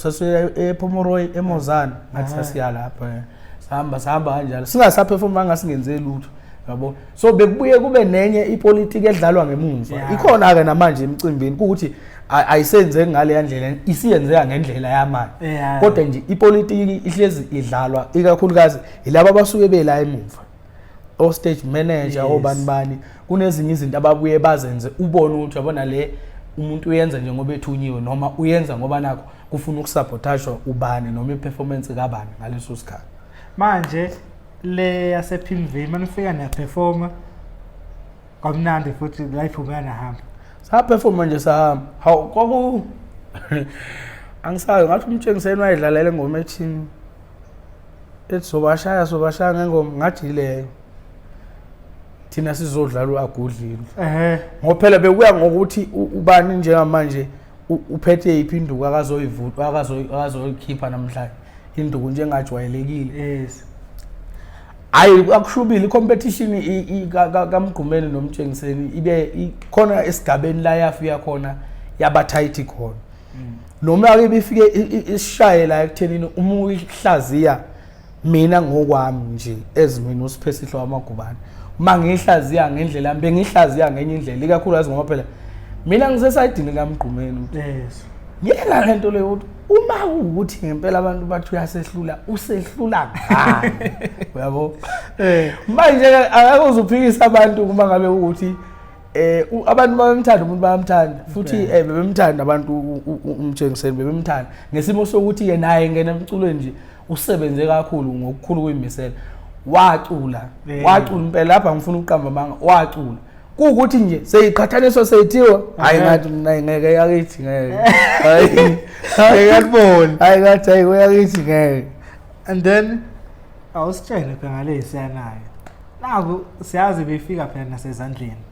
ePomoroy eMozana ngathi sasiya lapho sahamba kanjalo singasaperforma ngasingenze lutho yabo so bekubuye kube nenye ipolitiki edlalwa ngemuva ikhona ke namanje emcimbini ukuthi ayisenze ngale yandlela isiyenzeka ngendlela yamanje kodwa nje ipolitiki ihlezi idlalwa ikakhulukazi ilabo abasuke bela emuva o stage manager obani kunezinye izinto ababuye bazenze ubone ukuthi yabona le umuntu uyenza nje ngoba ethunyiwe noma uyenza ngoba nakho kufuna ukusabotage ubani noma iperformance kabani ngaleso sikhathi manje le yasePimville manifika ne performer kamnandi futhi life ubana hamba sa perform nje sahamba hawu kwaku angisayo ngathi umtshengiseni wayedlalele ngoma ethini sobashaya ngengoma ngathi leyo thina sizodlala uagudlile ngophela bekuya ngokuthi ubani njengamanje uphethe iphinduka akazoyivuka akazoyikhipha namhlanje induku njengajwayelekile yes ayi akushubile icompetition kaMgqumeni nomtshengiseni ibe khona esigabeni la yafika khona yabathayithi khona noma ake bifike isishaye la ekuthenini uma uyihlaziya mina ngokwami nje ezimini uSiphesihlwa wamagubane uma ngihlaziya ngendlela yami bengihlaziya ngenye indlela ikakhulukazi ngoba phela mina ngisesayidini kaMgqumeni yes ngiyela lento leyo uma ukuthi ngempela abantu bathi uyasehlula usehlula ngani uyabo manje akakuzuphikisa abantu kuma ngabe ukuthi abantu bayamthanda umuntu bayamthanda futhi bebemthanda abantu umtshengiseni bebemthanda ngesimo sokuthi ke naye ngena emculweni nje usebenze kakhulu ngokukhulu kwemisela wacula impela lapha ngifuna uqamba manga wacula kuukuthi nje seyiqhathaniswa seyithiwa hayi ngathi mina ngeke yakithi ngeke hayi ngiyabona hayi ngathi hayi uyakithi ngeke and then awusitshele phela ngalesi yanayo naku siyazi befika phela nasezandleni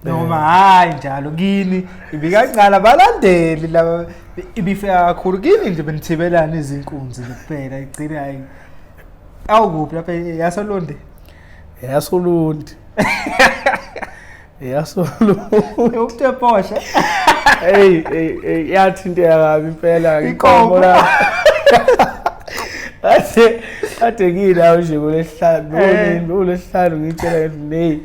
noma hayi njalo kini ibikaqala balandeli laba ibifika kakhulu kini nje benithibelana izinkunzi kuphela igcina hayi awukuphi lapha yasolonde uteposha yathi into yakabi impela inkomo la ade kila nje kulesihlanu ngitshela ngithi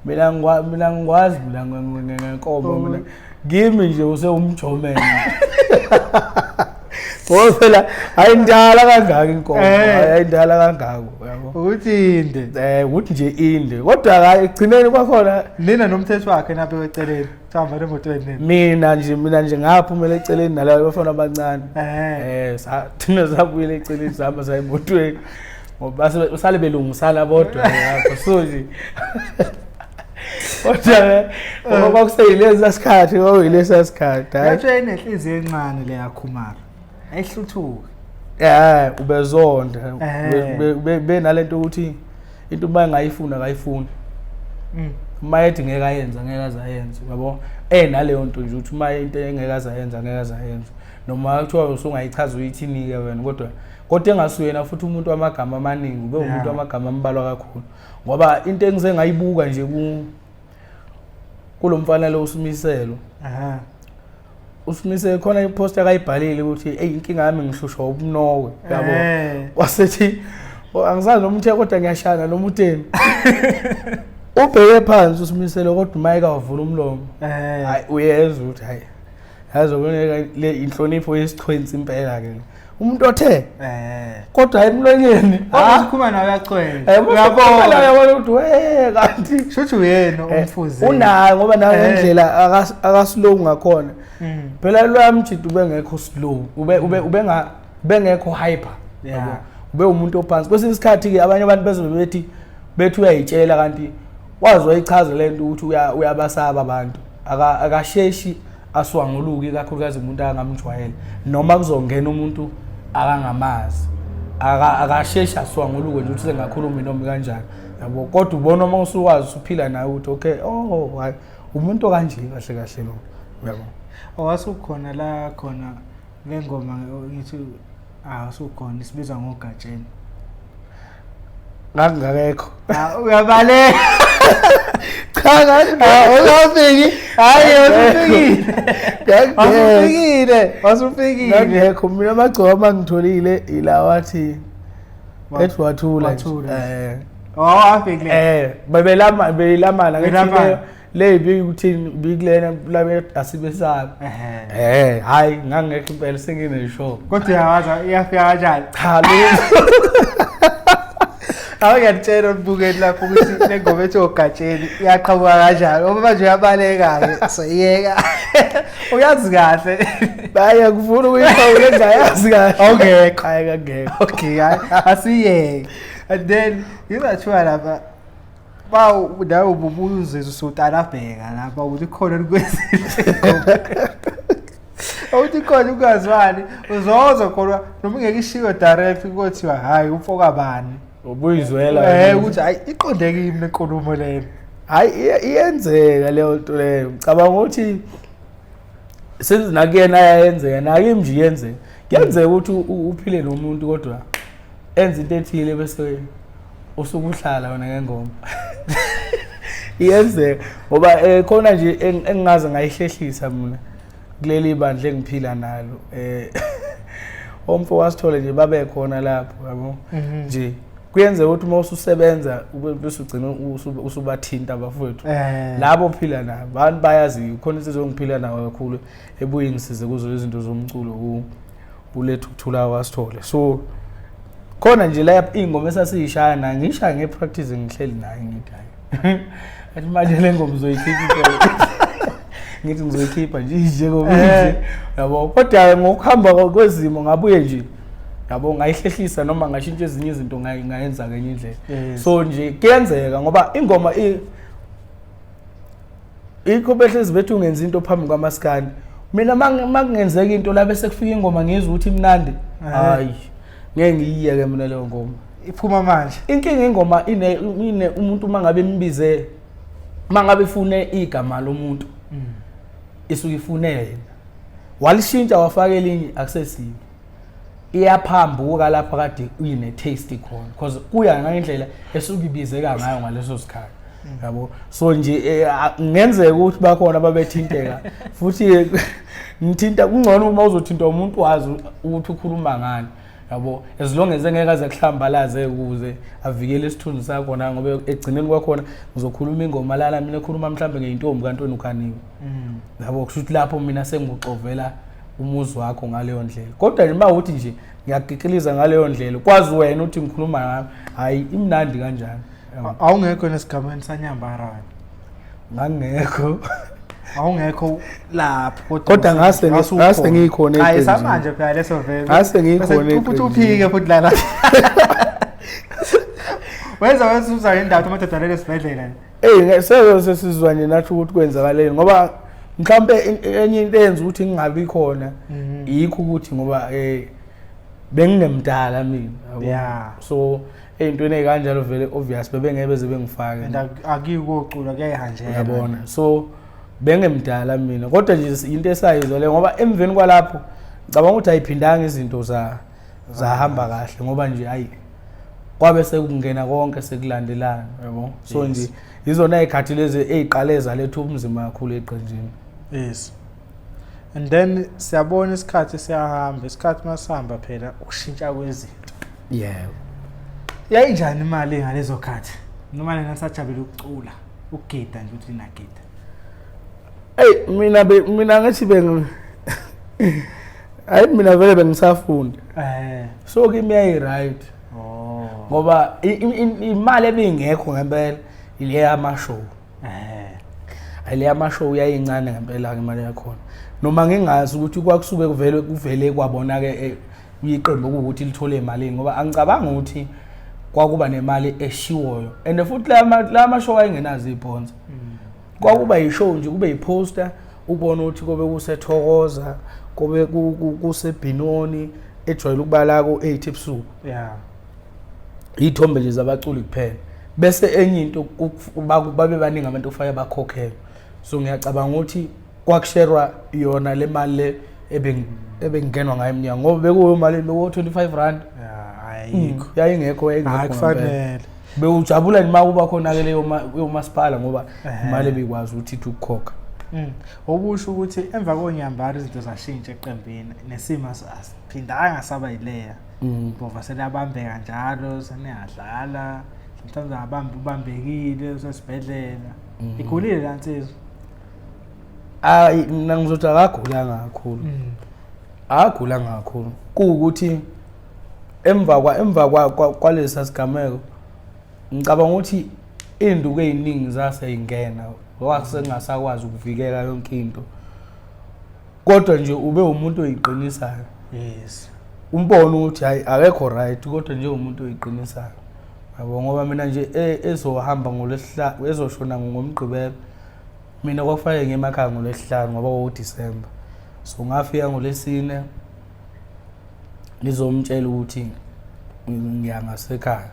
mina ngikwazi mina ngenkomo mina kimi nje usewumjomeni phela ayindala kangaka inkomo ayindala kangaka yabo ukuthi inde ukuthi nje inde kodwa hayi egcineni kwakhona nina nomthetho wakhe naphe weceleni thamba emotweni mina nje ngaphumela eceleni nalabo bafana abancane thina sabuyela eceleni sihamba sayimotweni ngoba usale belungisana bodwa lapho so nje kodwa ngoba kuseyileza sikhathi kwakuyilesa sikhathi yathi enenhliziyo encane le yakhumara ayihluthuka ubezonda benalento ukuthi into bayingayifuna kayifuni mayethi ngeke ayenza ngeke azayenza yabo naleyo nto nje ukuthi uma into engeke azayenza ngeke azayenza noma kuthiwa usungayichaza uyithini ke wena kodwa engasuyena futhi umuntu wamagama amaningi ube umuntu wamagama ambalwa kakhulu ngoba into engize ngayibuka nje kulomfana lo uSimiselo uSimiselo khona ipost akayibhalile ukuthi inkinga yami ngihlushwa ubunokwe yabo wasethi angizazi noma uthe kodwa ngiyashana noma utheni ubheke phansi uSimiselo kodwa umayika wavula umlomo hayi uyezwa ukuthi hayi yazoboneka le inhlonipho yesichwenzi impela ke umuntu othe kodwa hayi emlonyeni ukhuluma nawe uyachwela uyabona yabona ukuthi kanti shothi uyena umfuzi unayo ngoba nayo indlela akaslow ngakhona phela lwamjidi ubengekho slow ubengekho hyper yabo ube umuntu ophansi kwesinye isikhathi ke abanye abantu bezobe bethi uyayitshela kanti wazi wayichaza lento ukuthi uyabasaba abantu akasheshi aswanguluki kakhulukazi umuntu angamjwayela noma kuzongena umuntu akangamazi akashesha aswanguluke nje ukuthi sengakhuluma noma kanjani yabo kodwa ubona uma usukwazi usuphila naye ukuthi okay hayi umuntu kanje kahle kahle lo yabo owasukhona la khona ngengoma ngithi asukhona isibizwa ngogatsheni ngangekho uyabaleka cha ungafiki hayi wasufikile ngangekho mina amagcobo mangitholile ila wathi etwathula afikile beyilamana ngithi le bikuthini bikulena labe asibesaba hayi ngangekho impela sengineshow kodwa uyawaza iyafika kanjani cha awuyatshela ubukeli lapho ukuthi le ngoma ethi ogatsheni iyaqhamuka kanjani ngoba manje uyabaleka-ke soyiyeka uyazi kahle baya kufuna ukuyiphawula engayazi kahle awungekho hayi kangekho okay asiyeke and then yizathiwa lapha nawe ubuzizwe usutalabheka lapha ukuthi khona ukuthi khona ukungazwani uzozwa khona noma ungeke ishiwe direct kuthiwa hayi umfoka bani ubuyizwela ukuthi hayi iqonde kimi lenkulumo leyo hayi iyenzeka leyo nto leyo cabanga ukuthi senze nakuyena ayenzeka nakimi nje yenzeka kuyenzeka ukuthi uphile nomuntu kodwa enza into ethile bese usukuhlala wena ngengoma iyenzeka ngoba khona nje engingaze ngayihlehlisa mina kuleli bandla engiphila nalo omfo wasithole nje babe khona lapho yabo nje kuyenzeka ukuthi uma ususebenza bese ugcina usubathinta abafowethu labo ophila nabo abantu bayazi khona insizwe engiphila nawo kakhulu ebuye ngisize kuzo izinto zomculo ulethu ukuthula wasithole so khona nje la ingoma esasiyishaya na ngishaya ngepractice ngihleli naye ngithi athi manje le ngoma uzoyikhipha ngithi ngizoyikhipha nje ngoba yabo kodwa ngokuhamba kwezimo ngabuye nje yabo ngayihlehlisa noma ngashintsha ezinye izinto ngayenza ngenye indlela so nje kuyenzeka ngoba ingoma ikho behlezi bethu ungenza into phambi kwamaskandi mina makungenzeka into la bese kufika ingoma ngizwe ukuthi imnandi hayi ngeke ngiyiyeke mina leyo ngoma iphuma manje inkinga ingoma ine umuntu mangabe embize mangabe ifune igama lomuntu isuke ifune yena walishintsha wafaka elinye akusesiyo iyaphambuka lapha kade uyine taste khona because kuya ngendlela esuke ibizeka ngayo ngaleso sikhathi yabo so nje ngenzeka ukuthi bakhona babethinteka futhi ngithinta kungcono uma uzothinta umuntu wazi ukuthi ukhuluma ngani yabo as long as engeke aze kuhlambalaze ukuze avikele isithunzi sakho na ngoba egcineni kwakhona ngizokhuluma ingoma lana mina ekhuluma mhlambe ngeintombi kaNtoni uKhaniwe yabo kushuthi lapho mina sengikuxovela umuzi wakho ngaleyo ndlela kodwa nje mawuthi nje ngiyagqikiliza ngaleyo ndlela kwazi wena uthi ngikhuluma ngami hayi imnandi kanjani awungekho nesigameni sanyambarana ngangekho awungekho lapho kodwa ngase ngikhona hayi samanje phela leso vele ngase ngikhona futhi uphike futhi lana wenza usuza indawo amadoda lelo sibedlela sesizwa nje nathi ukuthi kwenzakaleni ngoba mhlambe enye into eyenza ukuthi ngingabi khona yikho ukuthi ngoba benginemdala mina yabo so eyintweni ezikanjalo vele obvious bebengeke beze bengifake akuyikucula kuyayihanjela yabona so bengemdala mina kodwa nje into esayizwa le ngoba emveni kwalapho ngicabanga ukuthi ayiphindanga izinto zahamba kahle ngoba nje hayi kwabe sekungena konke sekulandelana yabo so nje izona izikhathi lezi eziqaleza lethu umzima kakhulu eqenjini yes and then siyabona isikhathi siyahamba isikhathi masihamba phela ukushintsha kwezinto yayinjani imali ngalezo khathi noma nina sajabula ukucula ukugida nje ukuthi nagida mina ngathi hayi mina vele bengisafunda so kimi yayi right ngoba imali ebingekho ngempela ile yamashow ile yamashow yayincane ngempela imali yakhona noma ngingazi ukuthi kwakusuke kuvele kwabona ke iqembu ukuthi lithole imali ngoba angicabanga ukuthi kwakuba nemali eshiwoyo and futhi la mashow ayingenazo ibhonza kwakuba yishow nje kube yiposter ubona ukuthi kobe kusethokoza kobe kusebhinoni ejwayele ukuba la ku 8 ebusuku ithombe nje zabaculi kuphela bese enye into babe baningi abantu ufake bakhokhela so ngiyacabanga ukuthi kwakusherwa yona le mali le ebengenwa ngayo eminyango ngoba bekuyo imali lo 25 rand ayikho yayingekho engekho akufanele bewujabula nima kuba khona ke leyo yomasipala ngoba imali ebikwazi ukuthi ithi ukukhokha. Obusho ukuthi emva konyambara izinto zashintsha eqembini nesimo asiphindanga saba yileya. Ngoba selabambeka njalo seniyadlala sometimes ubambekile usesibhedlela. Igulile la nsizwa. Hayi mina ngizothi akagulanga kakhulu. Akagulanga kakhulu. Kuukuthi emva kwalesa sigameko ngicabanga ukuthi induku eziningi zaseyingena wakusengasakwazi ukuvikela yonke into. Kodwa nje ube umuntu oyiqinisayo. Yes. Umbono ukuthi hayi akekho right kodwa nje umuntu oyiqinisayo. Yabo ngoba mina nje ezohamba ngolesihlanu ezoshona ngomgqibelo. Mina kwafanele ngemakhaya ngolesihlanu ngoba uDisemba. So ngafika ngolesine ngizomtshela ukuthi ngiyangasekhaya.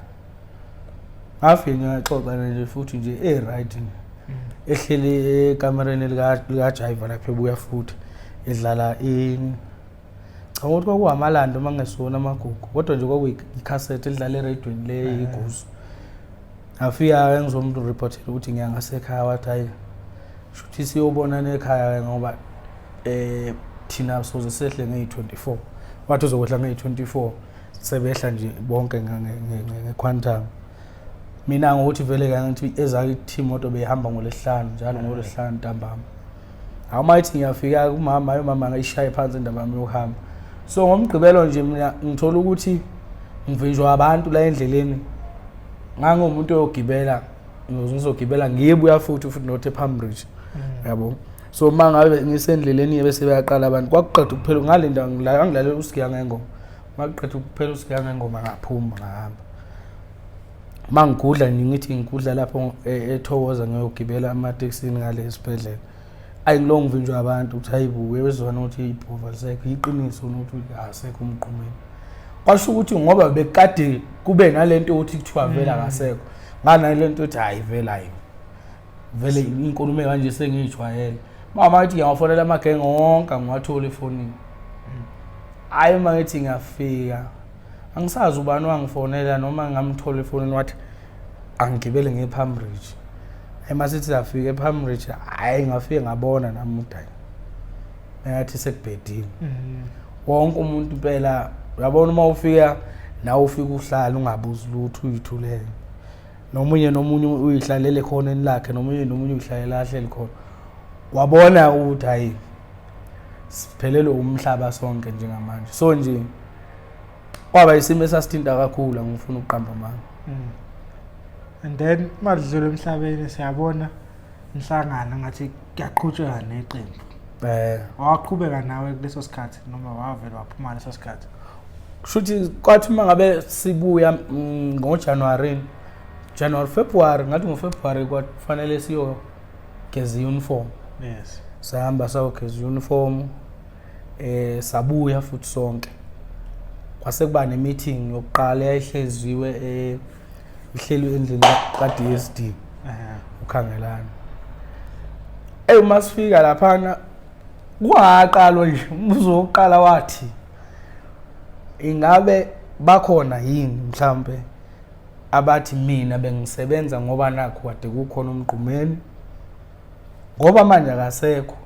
Ngafika ngiyaxoxa nje futhi nje right ehleli ekamereni lika driver lapha ebuya futhi edlala cha ukuthi kwakuhamalando mangesona amagugu kodwa nje kwakuyicassette edlala eradweni le iguzu. Ngafika ngizomntu reportela ukuthi ngiyangasekhaya wathi hayi shuthi siyobonana ekhaya ngoba thina soze sehle nge24 wathi uzokwehla nge24 sebehla nje bonke ngequantum. Mina ngokuthi vele kangathi ezakhe imoto behamba ngolesihlanu njalo ngolesihlanu ntambama. Awumayithi ngiyafika kumama ayomama ngayishaya phansi indaba yami yokuhamba. So ngomgqibelo nje mina ngithola ukuthi ngivinjwa abantu la endleleni ngangomuntu oyogibela ngizogibela ngiyebuya futhi not ePambridge yabo. So mangabe ngisendleleni bese bayaqala abantu kwakuqeda ukuphela ngalinda ngilalela usigiya ngengoma maqedwe ukuphela usigiya ngengoma ngaphuma ngahamba. Mangigudla ngithi ngigudla lapho eThokoza ngiyogibela amateksini ngale esibhedlela. Ayingilongo ngivinjwa abantu ukuthi hayibuke bezwana ukuthi ibhova lisekho iqiniso ukuthi asekho umqhumeni. Kwasho ukuthi ngoba bekade kube nalento ukuthi kuthiwa vela akasekho. Ngana lento ethi hayi vela yini. Vele inkulumo kanje sengijwayele. Mama athi ngiyafonela amagenge wonke ngiwathola efonini. Hayi mangithi ngiyafika. Angisazi ubani wangifonela noma ngamthola efonini wathi angigibele ngePambridge. Emasithi afike ePambridge hayi ngafike ngabona nami udayi. Engathi sekubhedini. Wonke umuntu impela uyabona uma ufika nawe ufika uhlala ungabuzi lutho uyithulele. Nomunye uyihlalele khona enilakhe nomunye uyihlalela ahleli khona. Wabona ukuthi hayi siphelele umhlaba sonke njengamanje. So nje kwaba isimo esasithinta kakhulu ngifuna ukuqamba manje. And then madlule emhlabeni siyabona inhlangano ngathi kuyaqhutshwa neqembu. Waqhubeka nawe kuleso sikhathi noma wavela waphuma leso sikhathi. Shuthi kwathi mangabe sibuya ngoJanuary February ngathi ngoFebruary kwafanele siyo geza uniform. Yes. Sahamba sayogeza uniform sabuya futhi sonke. Kwase kuba nemeeting yokuqala eyahleziwe ihleli endlini kaDSD. Ukhangelana. Uma sifika laphana kwaqalwa nje umbuzo wokuqala wathi ingabe bakhona yini mhlambe abathi mina bengisebenza ngoba nakho kade kukhona umgqumeni ngoba manje akasekho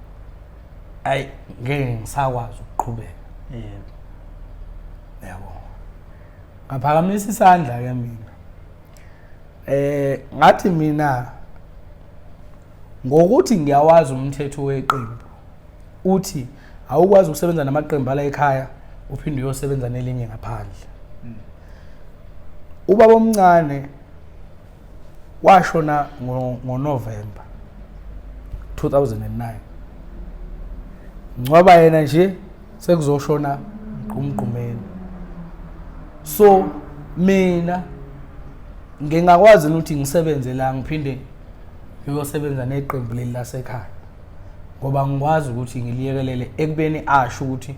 ayi ngeke ngisakwazi ukuqhubeka. Yabo. Ngaphakamisa isandla ke mina. Ngathi mina ngokuthi ngiyawazi umthetho weqembu uthi awukwazi ukusebenza namaqembu ala ekhaya uphinde uyosebenza nelinye ngaphandle. Ubaba omncane washona ngoNovember 2009. Ngoba yena nje sekuzoshona umgqumeni. So mina ngingakwazi ukuthi ngisebenze la ngiphinde ngiyosebenza neqembu leli lasekhaya ngoba ngikwazi ukuthi ngiliyekelele ekubeni asho ukuthi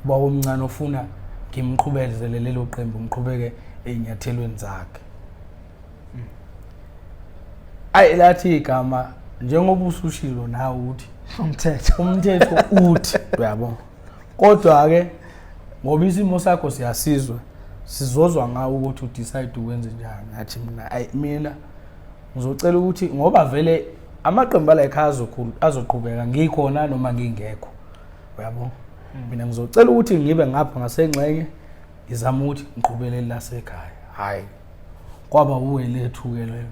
ubaba omncane ofuna ngimqhubezele lelo qembu ngiqhubeke ezinyathelweni zakhe. Lathi igama njengoba usushilo nawe uthi umthetho uthi uyabona. Kodwa ke ngoba isimo sakho siyasizwa sizozwa ngawo ukuthi udecide ukwenza njani. Ngathi mina ngizocela ukuthi ngoba vele amaqembu la ekhaya azoqhubeka ngikhona noma ngingekho. Uyabo? Mina ngizocela ukuthi ngibe ngapha ngasengxenye ngizama ukuthi ngiqhubelele lasekhaya. Hayi. Kwaba uwelethu ke leyo.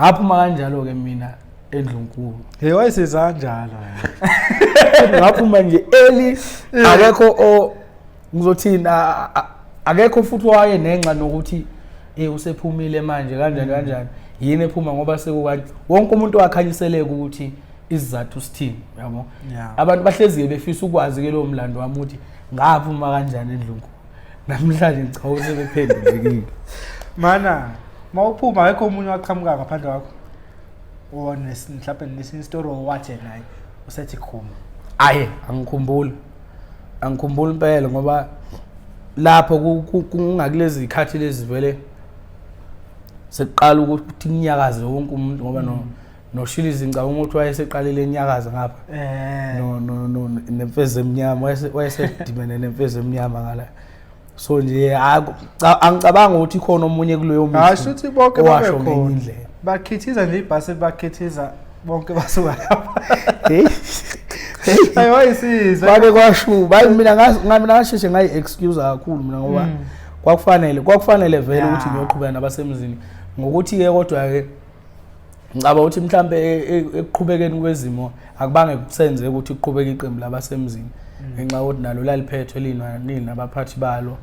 Ngaphuma kanjalo ke mina eNdlunkulu. Hey wayisiza kanjalo. Ngaphuma nje akekho ngizothina akekho futhi waye nenxa nokuthi usephumile manje kanjani yini ephuma ngoba sekukanti wonke umuntu wakhanyiseleka ukuthi isizathu sithini yabo. Abantu bahlezi befisa ukwazi ke lo mlando wami ukuthi ngaphuma kanjani eNdlunkulu. Namhlanje ngicabanga sebephendulekile. Mana mawuphuma akekho umuntu waqhamuka ngaphandle kwakho. Mhlawumbe nesinye story wathi naye usethi khuma. Aye angikhumbuli impela ngoba lapho kungakulezi ikhathi lezi vele seqala ukuthi inyakaze wonke umuntu ngoba noShilizi ngicabanga ukuthi wayeseqalile inyakaza ngapha. Nemfeze emnyama wayesedimene nemfeze emnyama ngala. So nje angicabanga ukuthi khona omunye kuleyo muntu. Asho ukuthi bonke babekhona indlela. Bakhithiza nje ibhasi bakhithiza bonke basuka lapha. Hayi wayisiza. Bake kwashuba mina ngasheshe ngayi excuse kakhulu mina ngoba kwakufanele vele ukuthi ngiyoqhubeka nabasemzini ngokuthi ke kodwa ke ngicaba ukuthi mhlambe ekuqhubekeni kwezimo akubange kusenze ukuthi kuqhubeke iqembu labasemzini ngenxa yokuthi nalo laliphethwe nini nabaphathi balo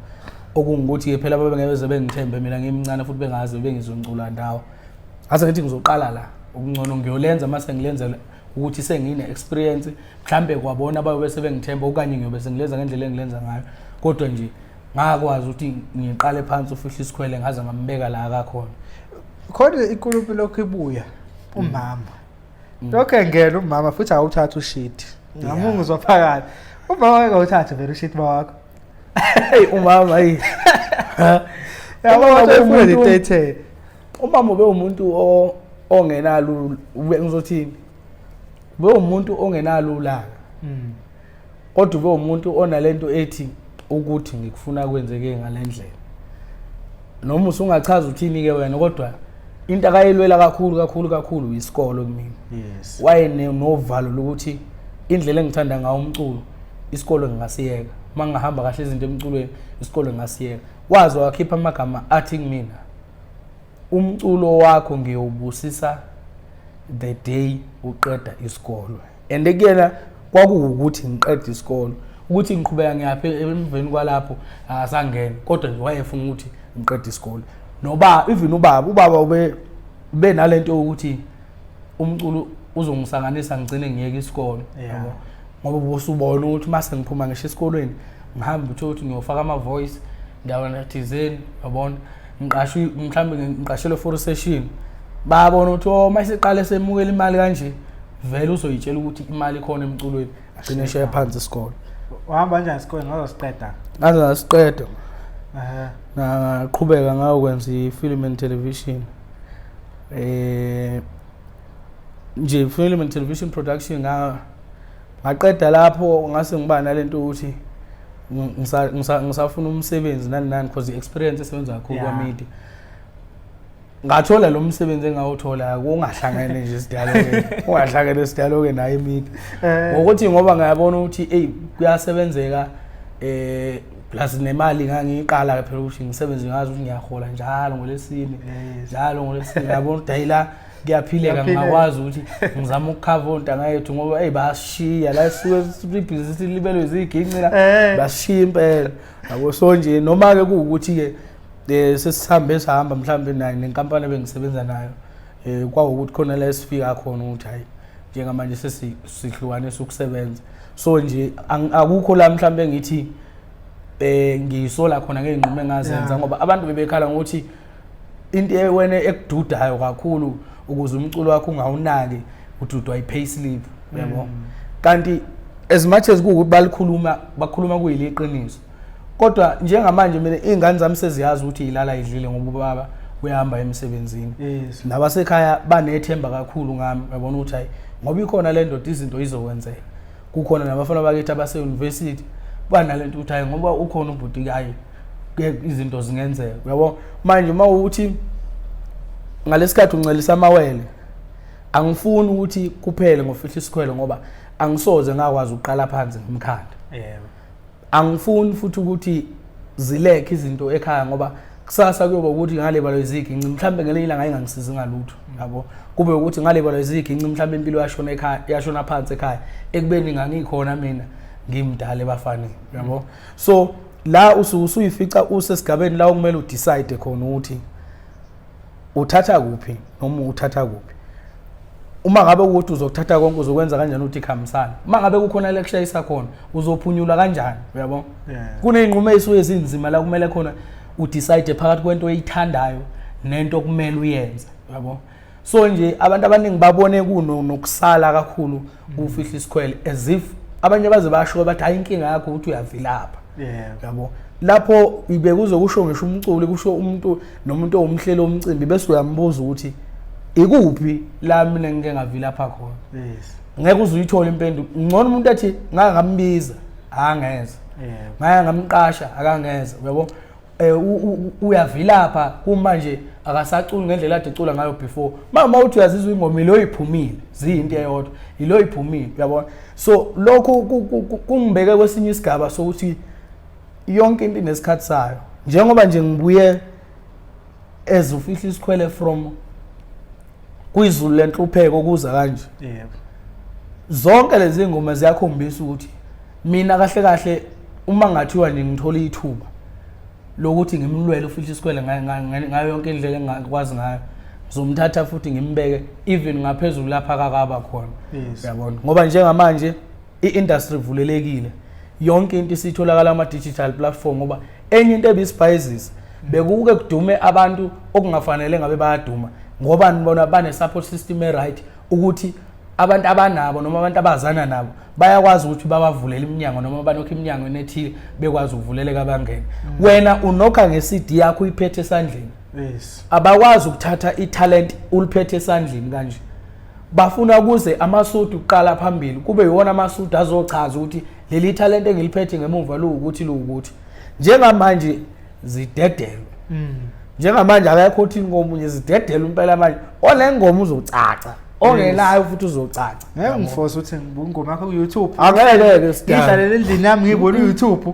okungukuthi ke phela babengeze bengithembe mina ngimncane futhi bengazi bengizongcula ndawo ase ngithi ngizoqala la okungcono ngiyolenza mase ngilenzela ukuthi sengine experience mhlambe kwabona bayo bese bengithemba okanye ngiyobe sengilenza ngendlela engilenza ngayo kodwa nje ngakwazi ukuthi ngiqale phansi ufihla isikhwele ngaze ngambeka la akakhona khona inkulumo lokho ibuya umama lokho ngena umama futhi awuthatha ushit ngamungu zophakathi umama wake uthatha vele ushit bakho hey umama hey yabo ufuna ithethe umama ube umuntu ongenalo ngizothini ube umuntu ongenalo ulaka kodwa ube umuntu onalento ethi ukuthi ngikufuna kwenzeke ngalendlela noma usungachaza uthini ke wena kodwa into akayelwela kakhulu isikolo kimi. Yes. Waye novalo lokuthi indlela engithanda ngawo umculo isikolo ngingasiyeka. Mangihamba kahle izinto emculweni isikolo ngingasiyeka. Wazi wakhipha amagama athi kumina. Umculo wakho ngiyobusisa the day uqeda isikolo. And kuyena kwakuwukuthi ngiqeda isikolo. Ukuthi ngiqhubeka ngiyaphi emveni kwalapho asangene kodwa nje wayefuna ukuthi ngiqede isikole noba even ubaba ube nalento ukuthi umculo uzongisanganisa ngicine ngiyeke isikole ngoba usubona ukuthi mase ngiphuma ngisho esikolweni ngihamba ukuthi ngiyofaka ama voice ndawana thizeni yabona ngiqashwe mhlambe ngiqashelwe for session babona ukuthi mase semukela imali kanje vele uzoyitshela ukuthi imali khona emculweni agcine shaya phansi isikole. Wahamba kanjani esikoleni ngazosiqeda? Ngazosiqeda. Naqhubeka ngakwenza i-film and television. Nje film and television production ngaqeda lapho ngase ngiba nalento ukuthi ngisafuna umsebenzi nani because i-experience esebenza kakhulu kwamedia. Ngathola lo msebenzi engawuthola kungahlangene nje isidiyaloge naye emedia. Ngokuthi ngoba ngiyabona ukuthi kuyasebenzeka plus nemali ngangiqala phela ukuthi ngisebenze ngazi ukuthi ngiyahola njalo ngolesine yabona dayila kuyaphileka ngakwazi ukuthi ngizama ukukhava ontanga yethu ngoba bashiya la suke ibhizinisi libelwe iziginqila bashiya impela yabo so nje noma ke kuukuthi ke sesihambe sahamba mhlambe naye nenkampani ebengisebenza nayo kwawukuthi khona la esifika khona ukuthi hayi njengamanje sesihlukanisa ukusebenza so nje akukho la mhlambe ngithi ngiyisola khona ngeenqumo engazenza ngoba abantu bebekhala ngokuthi into wena ekududayo kakhulu ukuze umculo wakho ungawunaki ududwa i-payslip yabo kanti as much as kuukuthi bakhuluma kuyiliqiniso kodwa njengamanje mina izingane zami seziyazi ukuthi ilala idlile ngoba baba uyahamba emsebenzini nabasekhaya banethemba kakhulu ngami yabona ukuthi hayi ngoba ikhona le ndoda izinto izokwenzeka kukhona nabafana bakithi abase university banalento ukuthi hayi ngoba ukhona ubhuti kayi izinto zingenzeka uyabo manje uma uthi ngalesikhathi uncelisa amawele angifuni ukuthi kuphele ngofihla isikhwele ngoba angisoze ngakwazi uqala phansi ngimkhanda angifuni futhi ukuthi zileke izinto ekhaya ngoba kusasa kuyoba ukuthi ngale balo iziginci mhlambe ngelinye ilanga engangisizi ngalutho yabo kube ukuthi ngale balo iziginci mhlambe impilo yashona ekhaya yashona phansi ekhaya ekubeni ngangikhona mina ngimdala ebafanele yabo so la usuyifica usesigabeni la okumele udecide khona ukuthi uthatha kuphi noma uthatha kuphi uma ngabe ukuthi uzokuthatha konke uzokwenza kanjani ukuthi ikhambisana uma ngabe kukhona lekushayisa khona uzophunyula kanjani uyabo kuneyinqumo ezisuke ezinzima la kumele khona udecide phakathi kwento oyithandayo nento kumele uyenze yabo so nje abantu abaningi babone nokusala kakhulu ufihla isikhwele as if abanye baze basho bathi hayi inkinga yakho ukuthi uyavilapha yabo lapho ibe kuzokusho ngisho umculi kusho umuntu nomuntu owumhlelo omcimbi bese uyambuza ukuthi ikuphi la mina ngeke ngavilapha khona ngeke uzuyithola impendulo ngcono umuntu athi ngeke ngambiza angeze ngeke ngamqasha akangeze yabo uyavilapha kumanje akasaculi ngendlela ade ecula ngayo before mama uthi uyazizwa ingoma lo iphumile ziyinto eyodwa ilo iphumile uyabona so lokho kungibeke kwesinye isigaba sokuthi yonke into inesikhathi sayo njengoba nje ngibuye ezufihla isikhwele from kuyizulu lenhlupheko kuza kanje zonke lezi ngoma ziyakhombisa ukuthi mina kahle kahle uma ngathiwa nje ngithola ithuba lokuthi ngimlwele ufihla isikhwele ngayo yonke indlela engakwazi ngayo ngizomthatha futhi ngimbeke even ngaphezulu lapha kakaba khona uyabona ngoba njengamanje iindustry ivulelekile yonke into isitholakala ama digital platform ngoba enye into ebisiphayizisa bekuke kudume abantu okungafanele ngabe bayaduma ngoba nibona bane support system right ukuthi abantu abanabo noma abantu abazana nabo bayakwazi ukuthi babavulela iminyango noma banokho iminyango nethile bekwazi ukuvuleleka abangene wena unokha ngeCD yakho uyiphethe esandleni abakwazi ukuthatha italent uliphethe esandleni kanje bafuna kuze amasudu uqala phambili kube yiwona amasudu azochaza ukuthi leli talent engiliphethe ngemuva lo ukuthi lo ukuthi njengamanje zidedelwe njengamanje akekho uthi ingoma nje zidedelwe impela manje onengoma uzocaca ongelayo futhi uzocaca ngeke ngiforce uthi ngibuka ingoma yakho ku YouTube angeke sidala idlalele endlini yami ngiyibona YouTube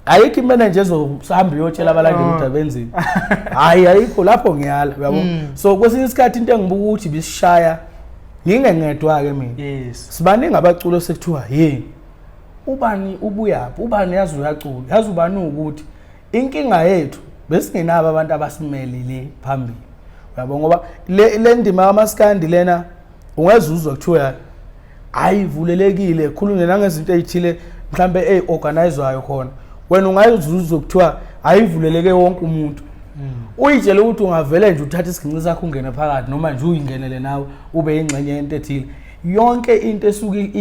ayikho imene nje ezohamba uyotshela abalandeli ukuthi abenzeni hayi ayikho lapho ngiyala uyabo so kwesinye isikhathi into engibuka ukuthi bisishaya ngingengedwa ke mina sibaningi abaculo sekuthiwa hey ubani ubuyaphi ubani yazi uyacula yazi ubani ukuthi inkinga yethu besingenabo abantu abasimelele phambili uyabo ngoba le ndima yamaskandi lena ungezuzwa kuthiwa ayivulelekile khulunye nangezinto ezithile mhlambe organizerwayo khona wena ungayizuzwa kuthiwa ayivuleleke wonke umuntu uyitshela ukuthi ungavele nje uthatha isiginci sakho ungene phakathi noma nje uyingenele nawe ube ingxenye yento ethile yonke into esuke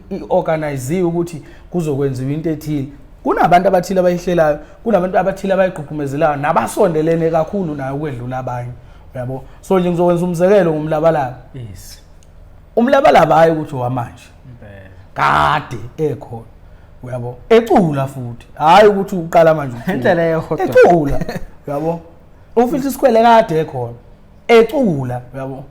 iorganize ukuthi kuzokwenziwa into ethile kunabantu abathile abayihlelayo kunabantu abathile abayigqugqumezelayo nabasondelene kakhulu nayo kwedlula abanye uyabo so nje ngizokwenza umzekelo ngomlabalaba umlabalaba hayi ukuthi wamanje kade ekhona uyabo ecula futhi hayi ukuthi uqala manje indlela eyohodwa ecula uyabo ufihla isikhwele kade ekhona ecula uyabo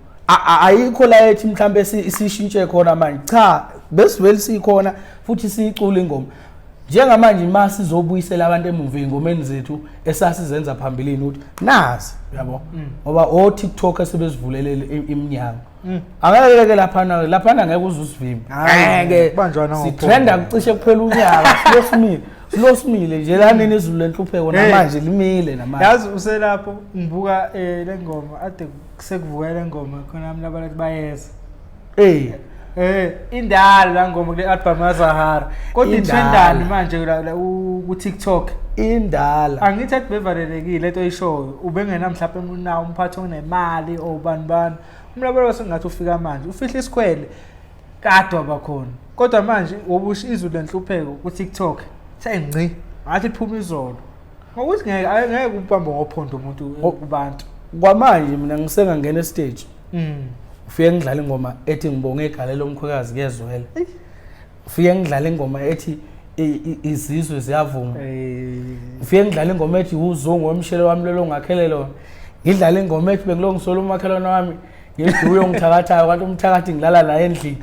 ayikho la ethi mhlambe isishintshe khona manje cha besivele sikhona futhi siyicula ingoma njengamanje mase sizobuyisela abantu emuva ingomeni zethu esasizenza phambilini ukuthi nazi uyabo ngoba o TikTok esebesivulelele iminyango angeke laphana ngeke uzusivimba ngeke banjwana sitrenda kucishe kuphela unyaka silosimile nje lanini izulu lenhlupheko namanje limile namanje yazi uselapho ngibuka le ngoma ade sekuvukela le ngoma khona amlabalati bayeza indala la ngoma kule album yaZahara kodwa itrendani manje la ku TikTok indala angithi bevalelekile lento oyishoyo ubengena mhlawumbe unawo umphathi onemali obani umlabelo wasengathi ufika manje ufihla isikhwele kade wabakhona kodwa manje wobusha izulu lenhlupheko ku TikTok sengci ngathi iphuma izolo ngokuthi ngeke ubambe ngophondo umuntu kubantu kwamanje mina ngisengangena estage ufike ngidlala ingoma ethi ngibonge igalelo omkhwekazi kezwele ufike ngidlala ingoma ethi izizwe ziyavuma ufike ngidlala ingoma ethi uzungu wemshelo wami lelo ngakhele lona ngidlala ingoma ethi bengilongisola umakhelwane wami ngiduyo ngithakathayo kanti umthakathi ngilala naye endlini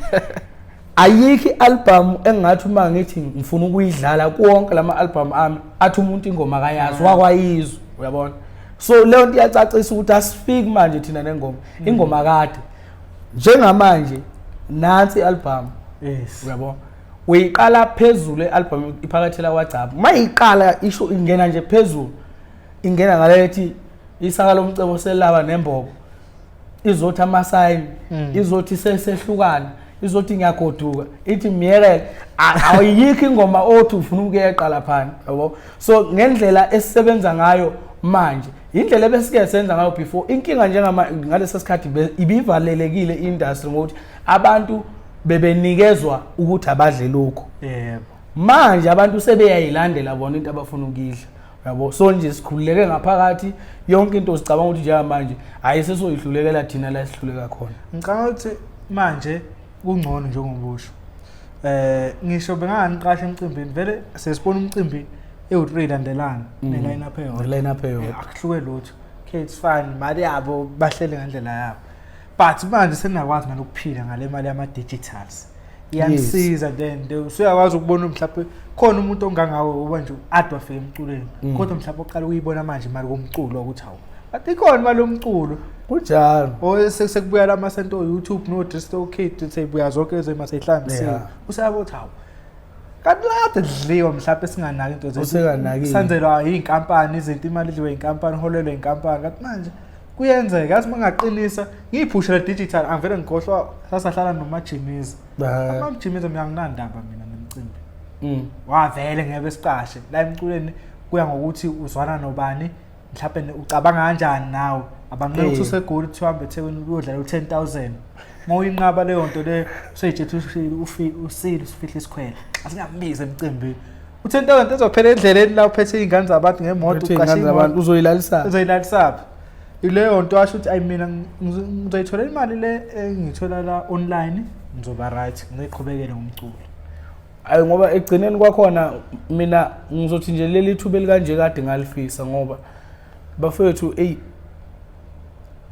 ayikho album engathi uma ngithi ngifuna ukuyidlala konke lama album ami athi umuntu ingoma kayazi wakwayizwa uyabona so leyo nto iyacacisa ukuthi asifiki manje thina nengoma ingoma kade njengamanje nansi album uyabona uyiqala phezulu album iphakathela kwaCabu mayiqala isho ingena nje phezulu ingena ngalethi isaka lomcebo selaba nembobo izothi amasign izothi sesehlukana izothi ngiyagoduka ithi miyekele awuyikho ingoma othi ufuna ukuyeqala phana yabo so ngendlela esisebenza ngayo manje indlela ebesike senza ngayo before inkinga ngalesa sikhathi ibivalelekile industry ngokuthi abantu bebenikezwa ukuthi abadle lokho yebo manje abantu sebeyayilandela bona into abafuna ukidla yabo so nje sikhululeke ngaphakathi yonke into sicabanga ukuthi nje manje ayisesoyihlulekela thina la sihluleka khona ngicabanga ukuthi manje kungcono njengobusho ngisho bengangiqasha emcimbini vele sesibona umcimbi ewu3 landelana neline up eyodwa akuhluke lutho okay it's fine mali yabo bahlele ngendlela yabo but manje senakwazi nalokuphila ngale mali yama digitals iyangisiza then usuyakwazi ukubona mhlawumbe khona umuntu ongangawe uba nje adwa fike emculweni kodwa mhlawumbe oqala ukuyibona manje imali komculo ukuthi hawu bathi khona imali yomculo kunjalo sekubuya lama sento YouTube no Disto Kid sebuya zonke ezema sehlangisiwe usayabo thawu kanti lade dliwa mhlawumbe singanaki into zethu sanzelwa inkampani izinto imali idliwe inkampani holelwe inkampani kanti manje kuyenzeka yazi mangaqinisa ngiyiphusha le digital angivele ngikhohlwa sasahlala nomajimizi amajimizi miyanginandaba mina nemcimbi wavele ngebe siqashe la emculweni kuya ngokuthi uzwana nobani mhlawumbe ucabanga kanjani nawe abanqe ukuthi usegoli kuthi uhambe eThekwini uyodlala u10000 mawuyinqaba leyo nto le useyijethe usile usifihle isikhwele asingambize emcimbini u10000 ezophela endleleni la uphethe izingane zabantu ngemoto uqashile abantu uzoyilalisaphi ileyo nto asho ukuthi mina ngizoyithola imali le engithola la online ngizoba right ngiqhubekele ngomculo ayi ngoba egcineni kwakhona mina ngizothi nje leli thuba elikanje kade ngalifisa ngoba bafethu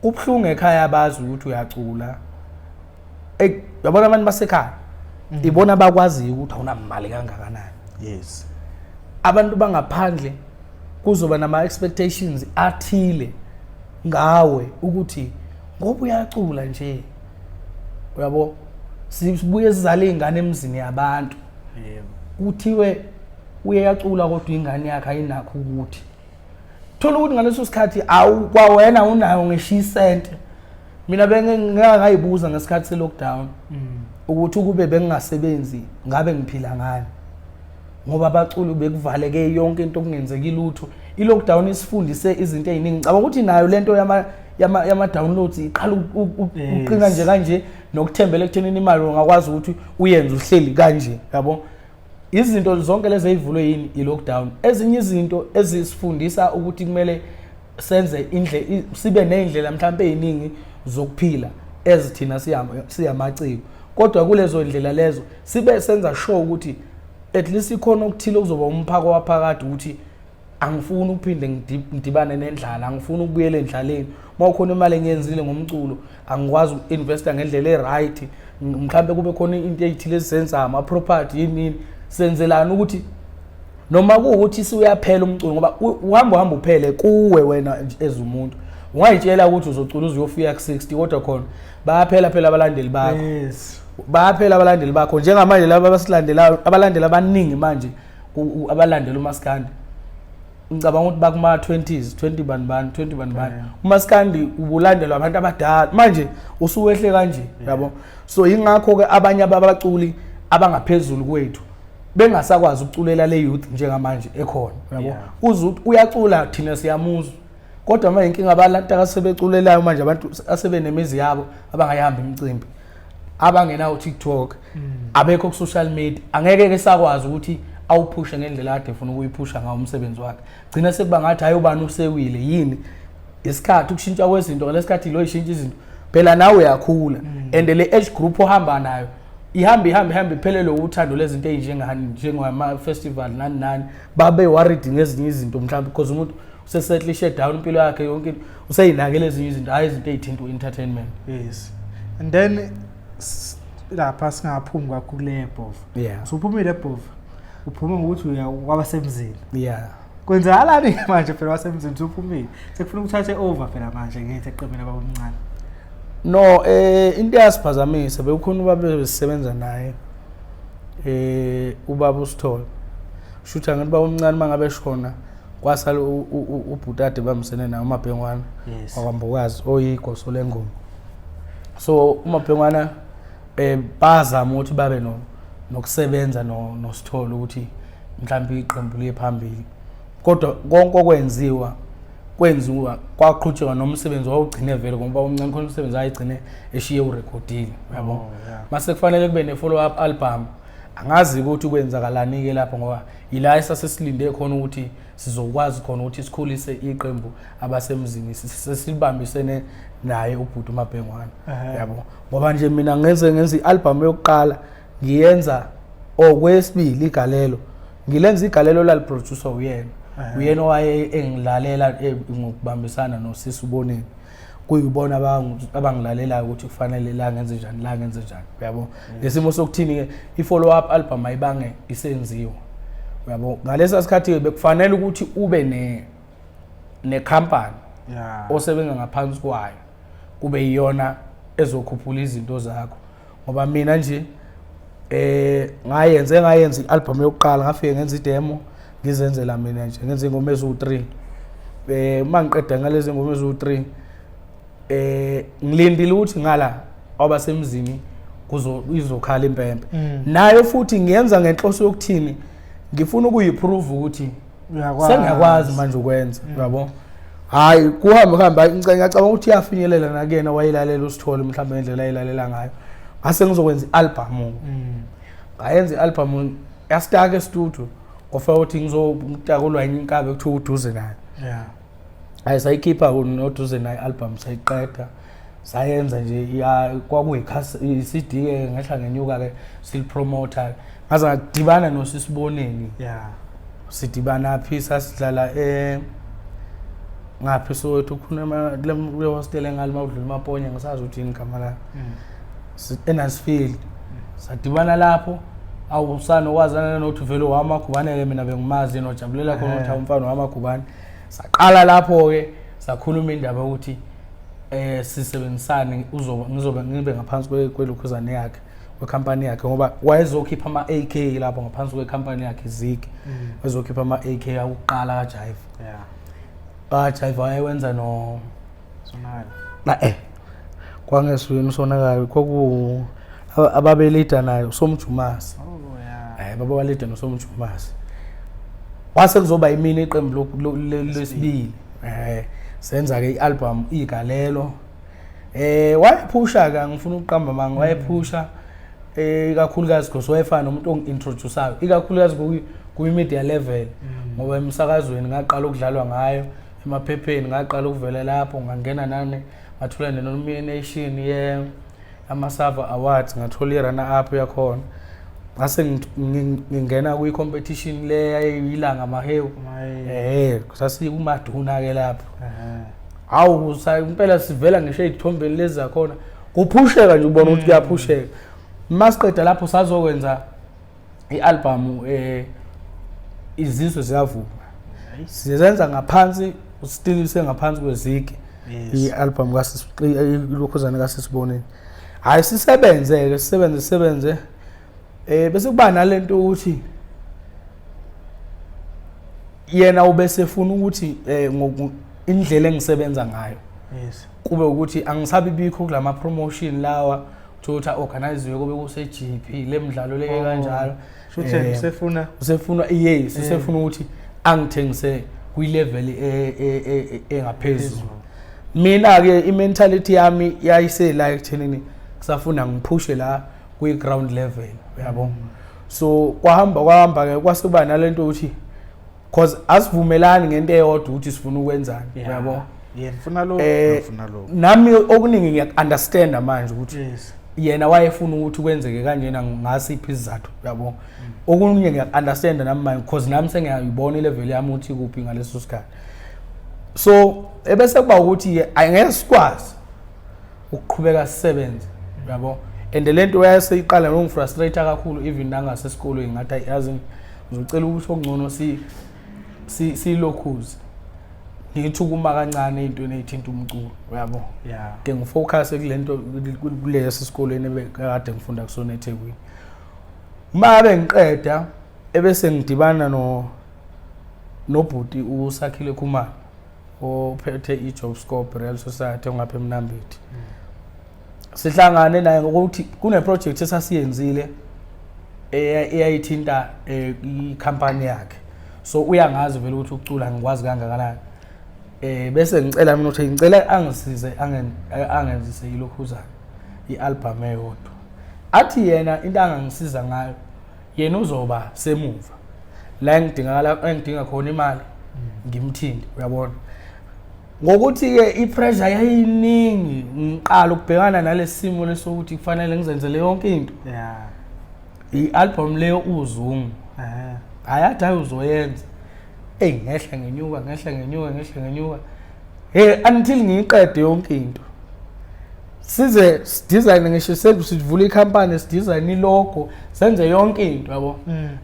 ubhlungu ekhaya abazi ukuthi uyacula yabona abantu basekhaya ibona bakwazi ukuthi awunamali kangakanani yes abantu bangaphandle kuzoba nama expectations athile ngawe ukuthi ngoba uyacula nje uyabo sibuye sizale ingane emzini yabantu kuthiwe uyacula kodwa ingane yakhe ayinakho ukuthi thola ukuthi ngaleso sikhathi kwawena unayo nge-cent mina bengingakayibuza ngesikhathi se-lockdown ukuthi ukube bengingasebenzi ngabe ngiphila ngani ngoba abaculi bekuvaleke yonke into okungenzeki lutho i-lockdown isifundise izinto eziningi ngicabanga ukuthi nayo lento yama downloads iqala uqina nje kanje nokuthembela ekuthenini imali ongakwazi ukuthi uyenze uhleli kanje yabo izinto zonke lezi ezivulwe yini i-lockdown ezinye izinto ezisifundisa ukuthi kumele senze sibe neindlela mhlawumbe eziningi zokuphila ezithina siyamaciko kodwa kulezo indlela lezo sibe senza sure ukuthi at least ikhona ukuthile kuzoba umphako waphakade ukuthi angifuni ukuphinde ngidibane nendlala angifuni ukubuyela endlaleni mawukhona imali engiyenzile ngomculo angikwazi uinvesta ngendlela eright mhlawumbe kube khona into ezithile ezisenza ama property yini senzelana ukuthi noma kuukuthi siuyaphela umculo ngoba uhamba uphele kuwe wena ezumuntu ungayitshela ukuthi uzocula uzuyofika ku60 kodwa khona bayaphela abalandeli bakho yes bayaphela abalandeli bakho njengamanje laba abasilandelayo abalandeli abaningi manje abalandela uMaskandi ngicabanga ukuthi bakuma 20 banibani uMaskandi ubulandelwa abantu abadala manje usuwehle kanje yabo so ingakho ke abanye abaculi abangaphezulu kwethu bengasakwazi ukuculela le youth njengamanje ekhona yabo uzuthi uyacula thina siyamuzwa kodwa manje inkinga abalanta akasebeculelayo manje abantu asebenemizi yabo abangayihamba imicimbi abangena uTikTok abekho ku social media angeke ke sakwazi ukuthi awuphushe ngendlela kade ufuna ukuyiphusha ngawo umsebenzi wakhe gcina sekuba ngathi ayobani usewile yini isikhathi ukushintsha kwezinto ngalesikhathi lo ishintsha izinto phela nawe uyakhula and le age group ohamba nayo ihamba iphelele uthando lezinto ezinjengani njengama festival nani babe worried ngezinye izinto mhlawumbe because umuntu usesettle down impilo yakhe yonke useyinakele ezinye izinto hayi izinto ezithinta entertainment. Yes. And then lapha singaphumi kakhulu lebhova. Yeah. So uphumile ebhova. Uphuma ngokuthi wabasemzini. Yeah. Kwenzakalani manje phela wasemzini uphumile. Sekufuna ukuthathe over phela manje ngithi eqemeni abamncane. No, into yasiphazamisa bekukhona ubaba besebenza naye ubaba uSithole. Shutha ngathi baba omncane mangabe shona kwasala ubhutade bamsene naye uMabhengwana wakwambokazi oyigoso lengoma. So uMabhengwana bazama ukuthi babe nokusebenza noSithole ukuthi mhlawumbe iqembu liye phambili. Kodwa konke okwenziwa kwaqhutshwa nomsebenzi wawugcine vele ngoba umncane khona umsebenzi ayigcine eshiye urecordile yabo. Mase kufanele kube ne follow up album. Angazi ukuthi kwenzakalani ke lapho ngoba ila esasesilinde khona ukuthi sizokwazi khona ukuthi sikhulise iqembu abasemzini sesibambisene naye ubhuti uMabhengwana yabo. Ngoba nje mina ngenze ialbum yokuqala ngiyenza okwesibili igalelo. Ngilenza igalelo la producer uyena. Uyena owaye engilalela ngokubambisana noSisi Uboneni. Kuyibona abangilalela ukuthi kufanele la ngenze njani yabo. Lesimo sokuthini ke i-follow up album ayibange isenziwa yabo. Ngalesa sikhathi ke bekufanele ukuthi ube ne company osebenza ngaphansi kwayo kube yiyona ezokhuphula izinto zakho ngoba mina nje ngayenza i-album yokuqala ngafike ngenza i-demo ngizenzela mina nje ngenze ingoma ezu3 mangiqeda ngalezi ngoma ezu3 ngilindile ukuthi ngala abasemzini izokhala impempe nayo futhi ngiyenza ngenhloso yokuthini ngifuna ukuyiprove ukuthi sengiyakwazi manje ukwenza yabo. Hayi kuhamba ngicabanga ukuthi iyafinyelela nakena wayilalela uSithole mhlawumbe ngendlela ayilalela ngayo ngase ngizokwenza i-album. Ngayenza i-album yastake studio ofa ukuthi ngizokutakulwa inkabe kuthiwa uduze nayo. Hayi sayikhipha noduze nayo album sayiqeda sayenza nje kwakuyi CD ke ngahla ngenyuka ke sil promoter ngaze ngadibana noSisi Uboneni. Sidibana phi sasidlala ngaphi Soweto khona le hostel engalima udlula Maponya ngisazi ukuthi ingama la eNasfield sadibana lapho awusana wazana nothi vele waMagubane mina bengimazi nojabulela khona ukuthi umfana waMagubane. Saqala lapho ke sakhuluma indaba ukuthi sisebenzisane ngizobe ngibe ngaphansi kwelokhuzane yakhe kwecompany yakhe ngoba wayezokhipha ama AK lapho ngaphansi kwecompany yakhe Zik wayezokhipha ama AK akuqala kaJive. Jive wayenza no Sonakala kwangesweni Sonakala kwaku ababelida nayo Somjumasi. Baba walida noSomjumasi. Wase kuzoba yimini iqembu lesibili. Senza ke ialbum igalelo. Wayephusha ka ngifuna ukuqamba manga wayephusha ikakhulukazi because wayefana nomuntu ongintroduceayo ikakhulukazi ku-media level ngoba emsakazweni ngaqala ukudlalwa ngayo emaphepheni ngaqala ukuvela lapho ngangena nani ngathola ne-nomination ama-Sava Awards ngathola i-runner up yakhona ngase ngingena kwi-competition le yayilanga mahewu sasikumaduna ke lapho. Hawu impela sivela ngisho izithombeni lezi zakhona kuphusheka nje ubona ukuthi kuyaphusheka. Masiqeda lapho sazokwenza i-album izizwe ziyavuma. Sizenza ngaphansi still sengaphansi kweZiki i-album kaSisilokhuzane kaSisi Uboneni. Hayi sisebenze bese kuba nalento ukuthi yena ubesefuna ukuthi indlela engisebenza ngayo kube ukuthi angisabi bikho kulama promotion lawa uthola organize kube kuse GP lemidlalo leke kanjalo shuthe usefuna usefuna ukuthi angithengise kwi level engaphezulu. Mina ke i-mentality yami yayise la ekuthenini kusafuna ngiphushe la kwi ground level yabo. So kwahamba ke kwasuba nalento ukuthi because asivumelani ngento eyodwa ukuthi sifuna ukwenzani yabo. Ngifuna lo ngifuna lo. Nami okuningi ngiyaunderstand manje ukuthi yena wayefuna ukuthi kwenzeke kanjena ngasiphi izathu yabo okunye ngiyaunderstand nami manje because nami sengiyayibona ilevel yami uthi kuphi ngaleso sikhathi so ebese kuba ukuthi angeke sikwazi ukuqhubeka sisebenze yabo and lento yaseyiqala ngongifrustrate kakhulu even nangasesikolweni ngathi yazi ngizocela ukuthi okungcono silokhuzi ngithukuma kancane into ethinta umculo yabo ke ngifocus kulento kulesi sikolweni bekade ngifunda kusona eThekwini mabe ngiqeda ebese ngidibana nobhuti uSakhile Khumalo ophethe iJob Scope Real Society ngapha eMnambithi sihlangane naye ngokuthi kune project esasiyenzile eyayithinta icompany yakhe so uyangazi vele ukuthi ukucula ngikwazi kangakanani bese ngicela mina ukuthi ngicela angisize angenzise ilokhuzana ialbum eyodwa athi yena into angangisiza ngayo yena uzoba semuva la engidinga khona imali ngimthindi uyabona ngokuthi ke ipressure yayiningi ngiqala ukubhekana nalesimo lesokuthi kufanele ngizenzele yonke into ialbum leyo uzungu ayathi uzoyenza ngehla ngenyuka until ngiyiqede yonke into size design ngisho sivula icompany sidesign ilogo senze yonke into yabo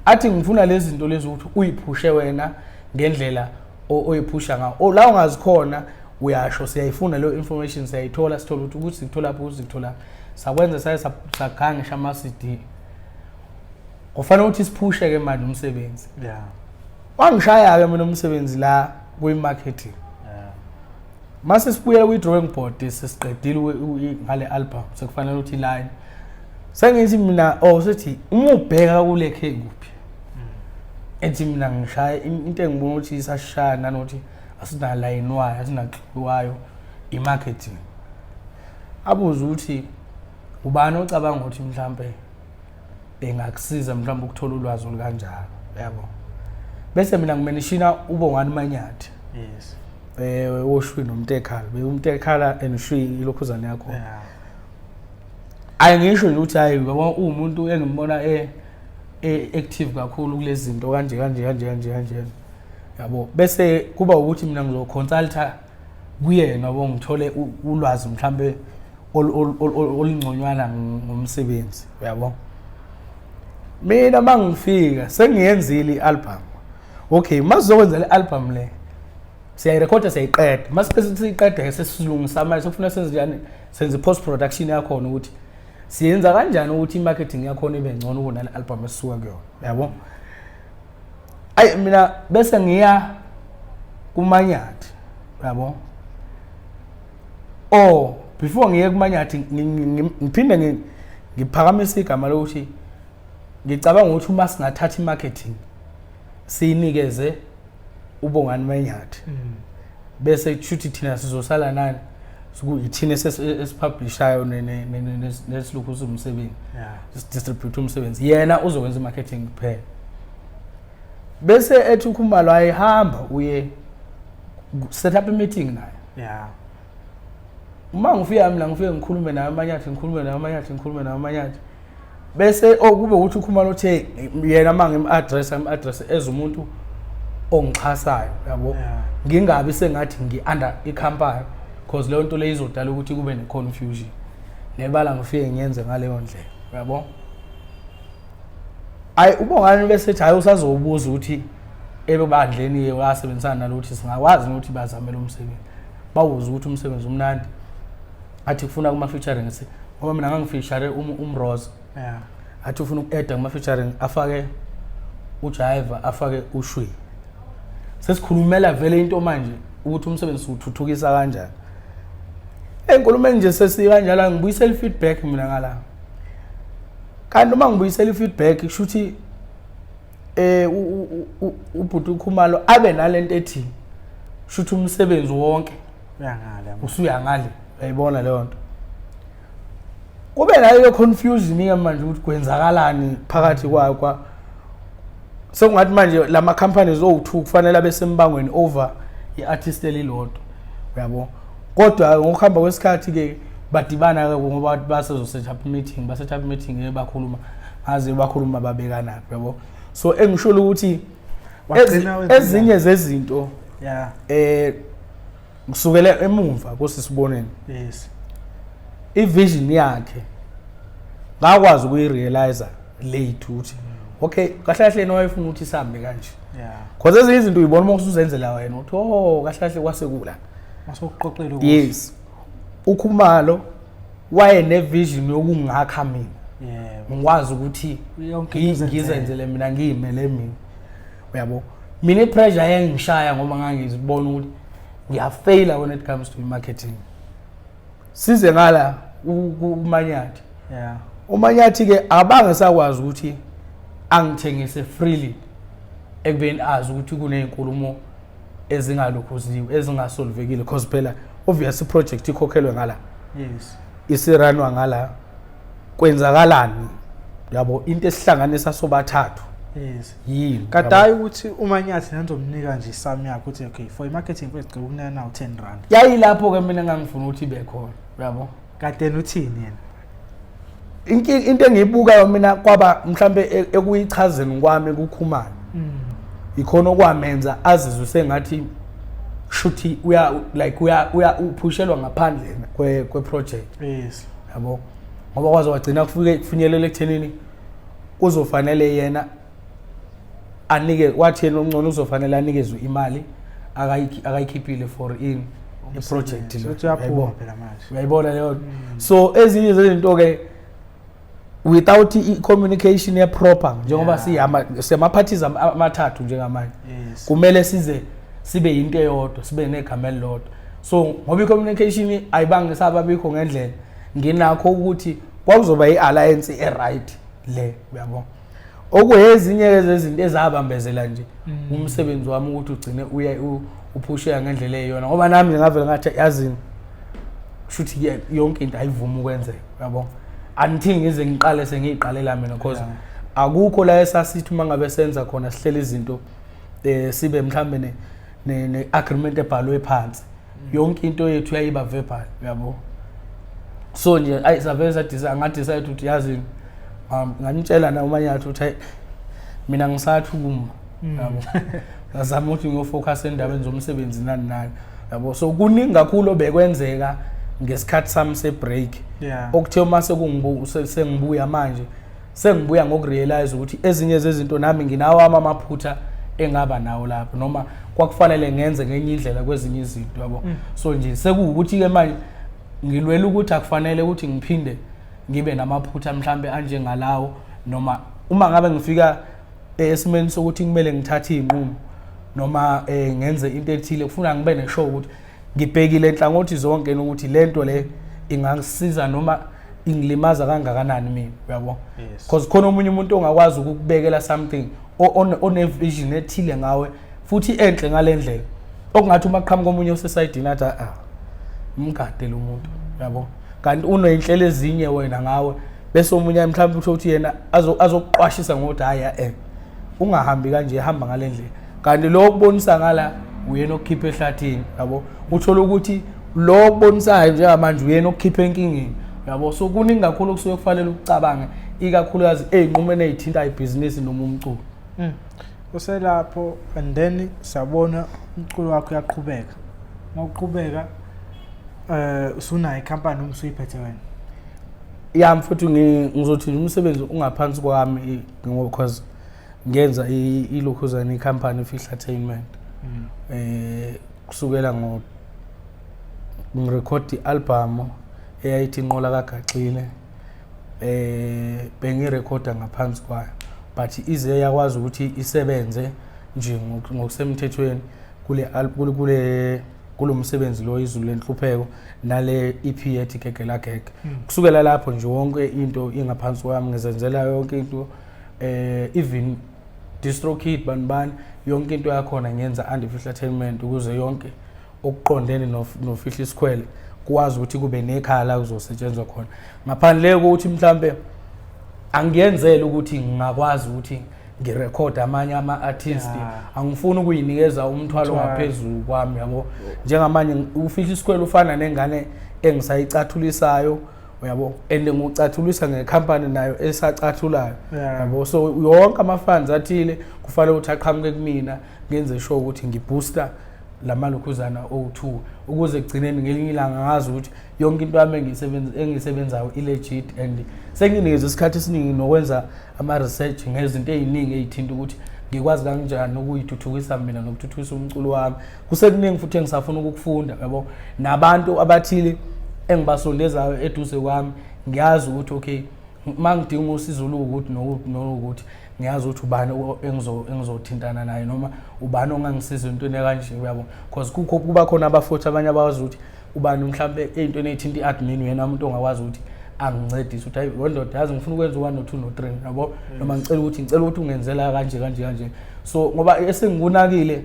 athi ngifuna lezi zinto lezi ukuthi uyiphushe wena ngendlela oyiphusha ngayo la ungazikhona uyasho siyayifuna leyo information siyayithola sithola ukuthi sithola sakwenza sagangisha ama CD kufanele ukuthi siphushe ke manje umsebenzi wangishaya ke mina umsebenzi la kwi-marketing mase sibuyela kwi-drawing board sesiqedile ngale album sekufanele ukuthi line sengithi mina sithi uma ubheka kule cake kuphi ethi mina ngishaya into engibona ukuthi isashaya nanokuthi asina line wayo asinaxhiwayo i-marketing abuza ukuthi ubani ocabanga ukuthi mhlambe engakusiza mhlawumbe ukuthola ulwazi olukanjalo yabo bese mina ngimenishina uBongani Manyathi woshwi nomtekhala umtekhala enishwi ilokhuzana yakho ayingisho ukuthi hayi ngoba umuntu engimbona active kakhulu kulezi zinto kanje yabo bese kuba ukuthi mina ngizoconsulta kuyena yabo ngithole ulwazi mhlambe olungconywana ngomsebenzi yabo mina mangifika sengiyenzile ialbum okay masizokwenza le album le siyayirecorda siyayiqeda masipese siyiqeda sesilungisa manje sokufuna senze post production yakho ukuthi siyenza kanjani ukuthi imarketing yakho ibe ngcono kunale album esisuka kuyona yabo mina bese ngiya kuManyathi yabo before ngiye kuManyathi ngiphinde ngiphakamisa igama lokuthi ngicabanga ukuthi uma singathatha imarketing siyinikeze uBongani Manyathi bese kushuthi thina sizosala nani sikuyithina esipublishayo nesilukhuza umsebenzi distribute umsebenzi yena uzokwenza imarketing kuphela bese ethi uKhumalo ayihamba uye set up a meeting naye uma ngifika mina ngifike ngikhulume naye Manyathi bese kube ukuthi uKhumalo uthe yena mangim-address as umuntu ongixhasayo yabo ngingabi sengathi ngi-under icompany because leyo nto le izodala ukuthi kube ne-confusion nebala ngifike ngiyenze ngaleyo ndlela yabo uBongani bese ethi hayi usazowubuza ukuthi ebandleni wasebenzisana nalokuthi singakwazi ukuthi bazamele umsebenzi bawuza ukuthi umsebenzi umnandi athi kufuna kuma-featuring ngoba mina ngangifeature umRose athi ufuna uku-edda kuma-featuring afake uJaiva afake uShwi sesikhulumela vele into manje ukuthi umsebenzi uthuthukisa kanjani enkulumeni nje sesikanjalo ngibuyisela feedback mina ngala kanti uma ngibuyisela feedback kushuthi ubhuti uKhumalo abe nalento ethi shuthi umsebenzi wonke usuyangale uyayibona leyo nto kube nayo confusion manje ukuthi kwenzakalani phakathi kwa sokungathi manje lama companies o2 kufanele abe sembangweni over iartist elilodwa yabo kodwa ngokuhamba kwesikhathi ke badibana ke ngoba basezo set up meeting bakhuluma babekana yabo. So engisho ukuthi ezinye zezinto kusukela emumva kusisiboneni ivision yakhe ngakwazi ukuyirealize late ukuthi okay kahle kahle noyifuna ukuthi isambe kanje because ezinye izinto uyibona uma usuzenzela wena uthi kahle kahle kwasekula masokuqoqela yes uKhumalo waye nevision yokungakha mina ngikwazi ukuthi ngizenzele mina ngiyimele mina uyabo mina ipressure yengishaya ngoba ngangizibona ukuthi ngiyafaila when it comes to marketing size ngala uManyathi uManyathi ke abange sakwazi ukuthi angithengise freely ekubeni azi ukuthi kunezinkulumo ezingalukhuziwe ezingasolvekile because phela obviously project ikhokhelwe ngala isiranwa ngala kwenzakalani yabo into esihlanganisa sobathathu yini kadayi ukuthi uManyathi nanzomnika nje isami yakhe ukuthi okay for marketing first ngicela ukunika now 10 rand yayilapho ke mina ngangifuna ukuthi ibe khona yabo kade uthini yena into engiyibuka mina kwaba mhlambe ekuyichazeni kwami kuKhumalo ikhona okwamenza azizwe sengathi shuthi uya uphushelwa ngaphandle kwe project yabo ngoba kwaze wagcina kufinyelela ekuthenini uzofanele yena anike wathi yena ongcono uzofanele anikezwe imali akayikhiphile for i-project uyayibona leyo so ezinye zezinto ke without i-communication ye-proper njengoba siyama-parties amathathu njengamanje kumele sibe yinto eyodwa sibe negama elilodwa so ngoba i-communication ayibange sababikho ngendlela nginakho ukuthi kwakuzoba i-alliance e-right le uyabo okuyezinye zezinto ezabambezela nje umsebenzi wami ukuthi ugcine uphusheka ngendlela eyona ngoba nami ngavela ngathi yazini shuthi yonke into ayivuma ukwenzeka uyabo until ngize ngiqale sengiyiqalela mina because akukho la esasithi mangabe senza khona sihlele izinto sibe mhlambe ne agreement ebhalwe phansi yonke into yethu yayiba verbal uyabo so nje ayisaveza decide ukuthi yazi nganitshela na uManyathi uthi mina ngisathuma yabo ngazama ukuthi ngiyofocus endabeni zomsebenzi nani yabo so kuningi kakhulu obekwenzeka ngesikhathi sami se-break okuthe uma sengibuya manje sengibuya ngokurealize ukuthi ezinye zezinto nami nginawo amaphutha engaba nawo lapho noma kwakufanele ngenze ngenye indlela kwezinye izinto yabo so nje sekuwukuthi ke manje ngilwela ukuthi akufanele ukuthi ngiphinde ngibe namaphutha mhlambe anje ngalawo noma uma ngabe ngifika esimeni sokuthi kumele ngithathe izinqumo noma ngenze into ethile kufuna ngibe neshow ukuthi ngibhekile enhlangothi zonke ukuthi lento le ingangisiza noma ingilimaza kangakanani mina uyabo because khona omunye umuntu ongakwazi ukubekela something one vision ethile ngawe futhi enhle ngalendlela okungathi uma qhamuka omunye osesayidini athi umgade lo muntu yabo kanti unoyinhlelo ezinye wena ngawe bese omunye mhlawumbe uthi yena azokuqwashisa ngokuthi haya ungahambi kanje ehamba ngalendlela kanti lo kubonisa ngala uyena okukhipha ehlathini yabo uthola ukuthi lo kubonisayo njengamanje uyena okukhipha enkingeni yabo so kuningi kakhulu okusuke kufanele ucabange ikakhulukazi ezinqumeni ezithinta ibhizinisi noma umculo uselapho and then sabona umculo wakho uyaqhubeka mawuqhubeka usunayo icompany noma usuyiphethe wena yami futhi ngizothi umsebenzi ungaphansi kwami because ngenza ilokhuzana icompany Entertainment kusukela ngirecord i-album eyayithi inqola kagaxile bengirecorda ngaphansi kwayo but ize yakwazi ukuthi isebenze nje ngokusemthethweni kulo msebenzi lo izulu lenhlupheko nale EP ethi Gegela Gege kusukela lapho nje wonke into ingaphansi kwami ngizenzela yonke into even DistroKid banibani yonke into yakhona ngenza Andifihla Entertainment ukuze yonke okuqondene noFihla Isikhwele kwazi ukuthi kube nekhala kuzosetshenzwa khona ngaphandle kokuthi mhlambe angiyenzele ukuthi ngingakwazi ukuthi ngirecord amanye ama-artist angifuni ukuyinikeza umthwalo ngaphezulu kwami yabo njengamanje ufihla isikwele ufana nengane engisayicathulisayo yabo and ngicathulisa ngecompany nayo esacathulayo yabo so yonke ama-funds athile kufanele ukuthi aqhamuke kumina ngenze sure ukuthi ngibooster lamalokhuzana O2 ukuze kugcineni ngelinye ilanga ngazi ukuthi yonke into yami engisebenzayo ilegit and senginikeza isikhathi esiningi nokwenza ama-research ngezinto eziningi ezithinta ukuthi ngikwazi kanjani ukuyithuthukisa mina nokuthuthukisa umculo wami kusekuningi futhi engisafuna ukukufunda yabo nabantu abathile engibasondezayo eduze kwami ngiyazi ukuthi okay mangidinga usizo ukuthi nokuthi ngiyazi ukuthi ubani engizothintana naye noma ubani ongangisiza entweni kanje yabo because kuba khona abafuthi abanye abawazi ukuthi ubani mhlambe ezintweni ezithinta iadmin wena umuntu ongakwazi ukuthi angincedise ukuthi hayi ndoda yazi ngifuna ukwenza 1 no 2 no 3 yabo noma ngicela ukuthi ungenzela kanje so ngoba esengikunakile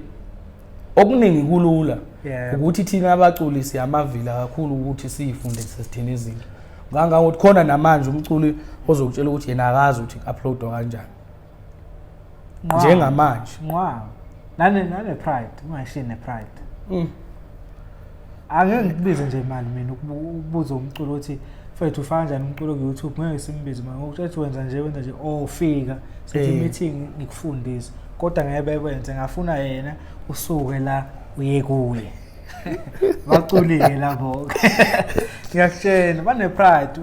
okuningi kulula ukuthi thina abaculi siyamavila kakhulu ukuthi siyifunde sesithini izinto ngangokuthi khona namanje umculi ozokutshela ukuthi yena akazi ukuthi upload kanjani njengamanje nane pride ungashine pride angeke ngibize nje imali mina ukubuza umculo ukuthi mfethu ufaka kanjani umculo ku YouTube ngeke simbize manje ngokuthi wenza nje ofika sethi meeting ngikufundise kodwa ngeke wenze ngafuna yena usuke la uye kuye baculile labo ngiyakutshela bane pride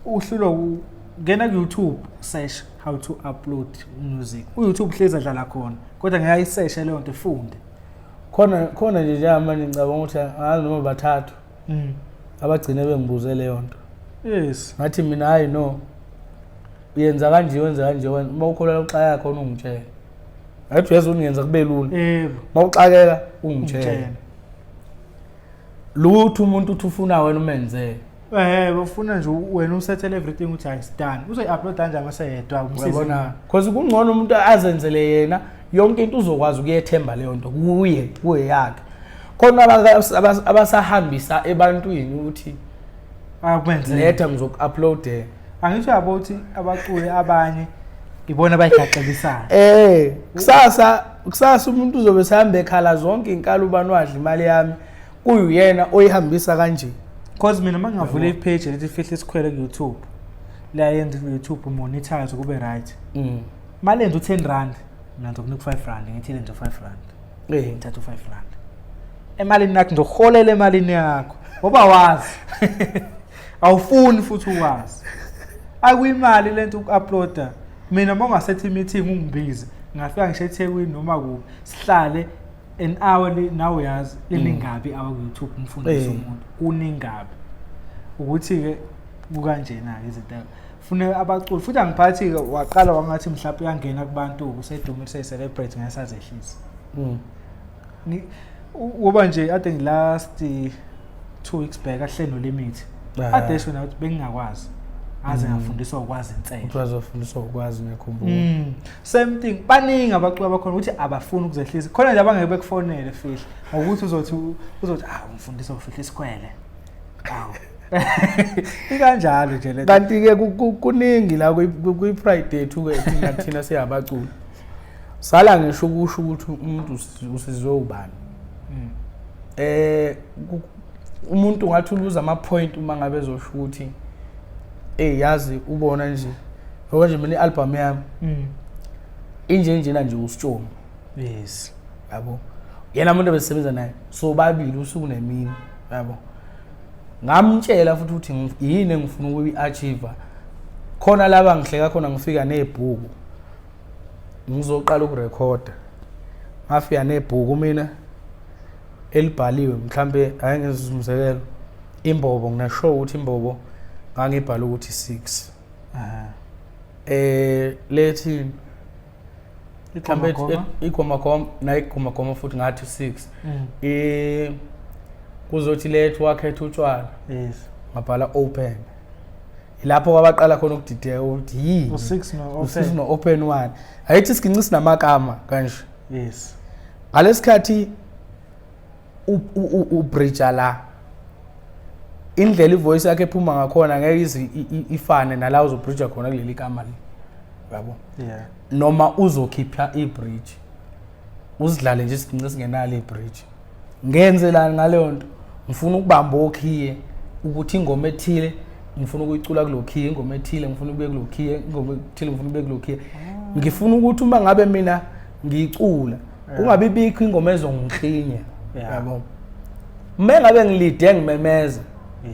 uhlulo ngena ku YouTube search how to upload music YouTube hlezi adlala khona kodwa ngiyayisearch leyo nto ifunde khona nje manje ngicabanga ukuthi ngazi noma bathathu abagcine bengibuze leyo nto yes ngathi mina hayi no uyenza kanje uma ukholela uxa yakho ungitshela athi uyazi ungenza kube lula yebo mawuxakeka ungitshela lutho umuntu uthi ufuna wena umenze bafuna nje wena usethele everything uthi ayidone uzoyi-upload kanjani maseyedwa umsizibona because kungcono umuntu azenzele yena yonke into uzokwazi ukuyethemba leyo nto kuye yakhe khona abasahambisa ebantwini ukuthi akwenze letha ngizoku-upload angisho yabo ukuthi abaculi abanye ibona bayigaqelisayo kusasa umuntu uzobe sehamba ekhala zonke inkalo ubani wadla imali yami kuyuyena oyihambisa kanje because mina mangavula ipage lethi fihla isikhwele ku YouTube la yenza ku YouTube monetize kube right mali enza u10 mina ngizokunika 5 rand ngithi lenza 5 rand ngithatha u5 rand emalini yakho ngizoholela emalini yakho ngoba wazi awufuni futhi ukwazi akuyimali lento uku-uploada mina mongasethi meeting ungibize ngafika ngisho eThekwini noma kuphi sihlale an hour nawe uyazi liningabi awa ku YouTube umfundisi umuntu kuningabi ukuthi ke kukanjena ke izinto fune abaculi futhi angiphathi ke waqala wangathi mhlawumbe uyangena kubantu usedume sey-celebrate ngasazehlisa uba nje ade ngilast 2 weeks back ahlelo limit ade shona ukuthi bengingakwazi aze ngafundiswa ukwazi inselo ukuthi azofundiswa ukwazi ngekhumbula same thing baningi abaculi abakhona ukuthi abafuni ukuzehlisa khona nje abangeke bekufonele fihla ngokuthi uzothi umfundisa ufihla isikwele ikanjalo nje le kanti ke kuningi la kwi-pride yethu ke thina siyabaculi sala ngisho ukusho ukuthi umuntu usizwe ubani umuntu ngathi uluza ama-point uma ngabe ezosho ukuthi yazi ubona nje ngoba nje mina i-album yami injenjena nje usitshomi yes yabo yena umuntu besebenza naye so babili usuku nemini yabo ngamtshela futhi ukuthi yini engifuna ukuyi-achieve khona laba ngihleka khona ngifika nebhuku ngizoqala ukurekhoda ngafika nebhuku mina elibhaliwe mhlambe ayengenza umzekelo imbobo nginasho ukuthi imbobo ngangibhala ukuthi 6 lethi igoma nayigoma futhi ngathi 6 kuzothi lethu wakhetha utshwala yes ngabhala open ilapho kwabaqala khona ukudideka ukuthi yini u6 no open one ayithi sigincisi namakama kanje yes ngalesikhathi ubridge la indlela ivoice yakhe ephuma ngakhona ngeke ifane nala uzobridge khona kuleli kama yabo Yeah. noma uzokhipha ibridge uzidlale nje isigcince singenalo ibridge ngenzelani ngaleyo nto ngifuna ukubamba okhiye ukuthi ingoma ethile ngifuna ukuyicula kulokhiye ingoma ethile ngifuna ukube kulokhiye ingoma ethile ngifuna ukube kulokhiye ngifuna ukuthi uma ngabe mina ngicula kungabi bikho ingoma ezongikhinya yabo mengabe ngilide ngimemeza